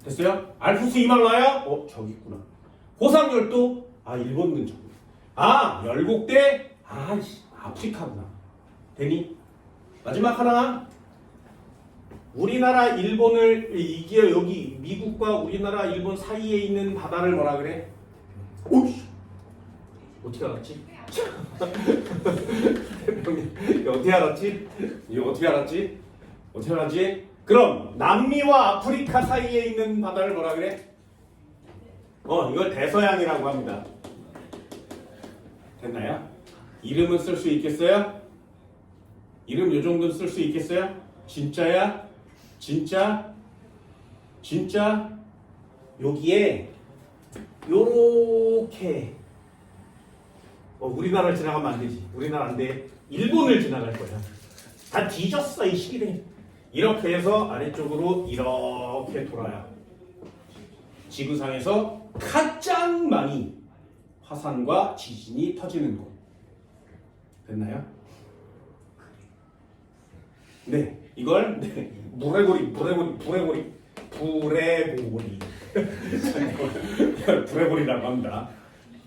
됐어요? 알프스 히말라야? 저기 있구나. 호상열도? 일본 근처구나. 열곡대? 아프리카구나. 되니? 마지막 하나. 우리나라 일본을 이게 여기 미국과 우리나라 일본 사이에 있는 바다를 뭐라 그래? 어떻게 알았지? 이거 어떻게 알았지? 이거 어떻게 알았지? 어떻게 알았지? 그럼 남미와 아프리카 사이에 있는 바다를 뭐라 그래? 이걸 대서양이라고 합니다. 됐나요? 이름은 쓸 수 있겠어요? 이름 요 정도는 쓸 수 있겠어요? 진짜야? 진짜? 진짜? 여기에 요렇게 우리나라를 지나가면 안 되지. 우리나라 안 돼. 일본을 지나갈 거야. 다 뒤졌어 이 시기에. 이렇게 해서 아래쪽으로 이렇게 돌아요. 지구상에서 가장 많이 화산과 지진이 터지는 곳. 됐나요? 네, 이걸 부레고리 부레고리라고 합니다.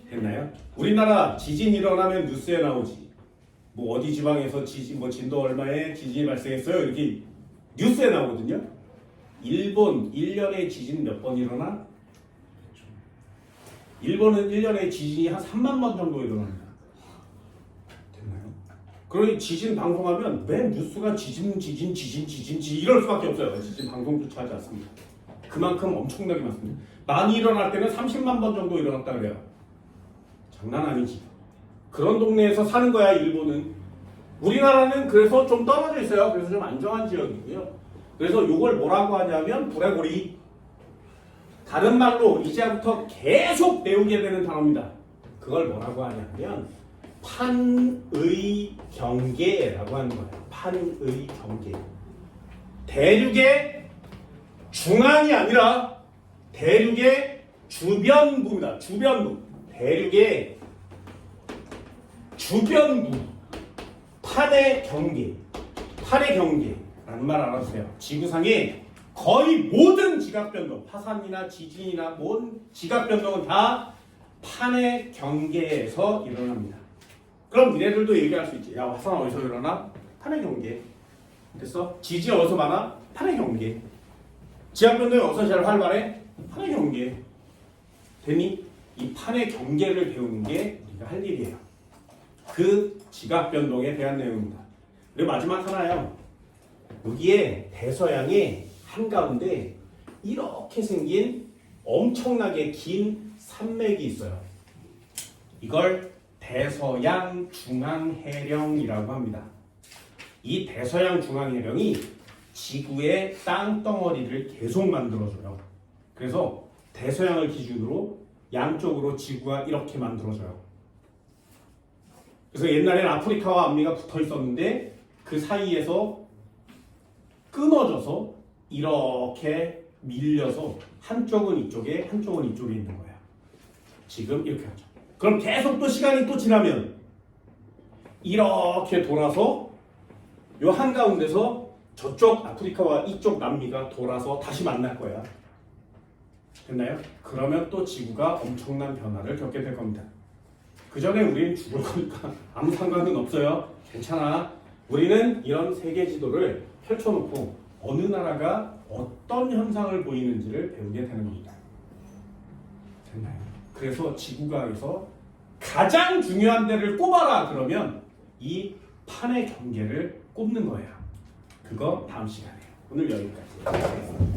됐나요? 우리나라 지진 일어나면 뉴스에 나오지. 뭐 어디 지방에서 지진, 뭐 진도 얼마에 지진이 발생했어요. 이렇게 뉴스에 나오거든요. 일본 1년에 지진 몇 번 일어나? 일본은 1년에 지진이 한 3만 번 정도 일어납니다. 됐나요? 그러니 지진 방송하면 왜 뉴스가 지진 이럴 수밖에 없어요. 지진 방송조차 하지 않습니다. 그만큼 엄청나게 많습니다. 많이 일어날 때는 30만 번 정도 일어났다 그래요. 장난 아니지. 그런 동네에서 사는 거야 일본은. 우리나라는 그래서 좀 떨어져 있어요. 그래서 좀 안정한 지역이고요. 그래서 이걸 뭐라고 하냐면 부레고리. 다른 말로 이제부터 계속 배우게 되는 단어입니다. 그걸 뭐라고 하냐면 판의 경계라고 하는 거예요. 판의 경계. 대륙의 중앙이 아니라 대륙의 주변부입니다. 주변부. 대륙의 주변부. 판의 경계. 판의 경계라는 말 알아주세요. 지구상의 거의 모든 지각변동, 화산이나 지진이나 뭔 지각변동은 다 판의 경계에서 일어납니다. 그럼 니네들도 얘기할 수 있지. 야, 화산 어디서 일어나? 판의 경계. 됐어? 지진 어디서 많아? 판의 경계. 지각변동이 어디서 제일 활발해? 판의 경계. 되니? 이 판의 경계를 배우는 게 우리가 할 일이에요. 그 지각변동에 대한 내용입니다. 그리고 마지막 하나요. 여기에 대서양에 한가운데 이렇게 생긴 엄청나게 긴 산맥이 있어요. 이걸 대서양 중앙해령이라고 합니다. 이 대서양 중앙해령이 지구의 땅덩어리를 계속 만들어줘요. 그래서 대서양을 기준으로 양쪽으로 지구가 이렇게 만들어져요. 그래서 옛날에는 아프리카와 남미가 붙어 있었는데 그 사이에서 끊어져서 이렇게 밀려서 한쪽은 이쪽에 한쪽은 이쪽에 있는 거야. 지금 이렇게 하죠. 그럼 계속 또 시간이 또 지나면 이렇게 돌아서 요 한가운데서 저쪽 아프리카와 이쪽 남미가 돌아서 다시 만날 거야. 됐나요? 그러면 또 지구가 엄청난 변화를 겪게 될 겁니다. 그 전에 우리는 죽을 거니까 아무 상관은 없어요. 괜찮아. 우리는 이런 세계 지도를 펼쳐놓고 어느 나라가 어떤 현상을 보이는지를 배우게 되는 겁니다. 됐나요? 그래서 지구과에서 가장 중요한 데를 꼽아라 그러면 이 판의 경계를 꼽는 거예요. 그거 다음 시간에. 오늘 여기까지.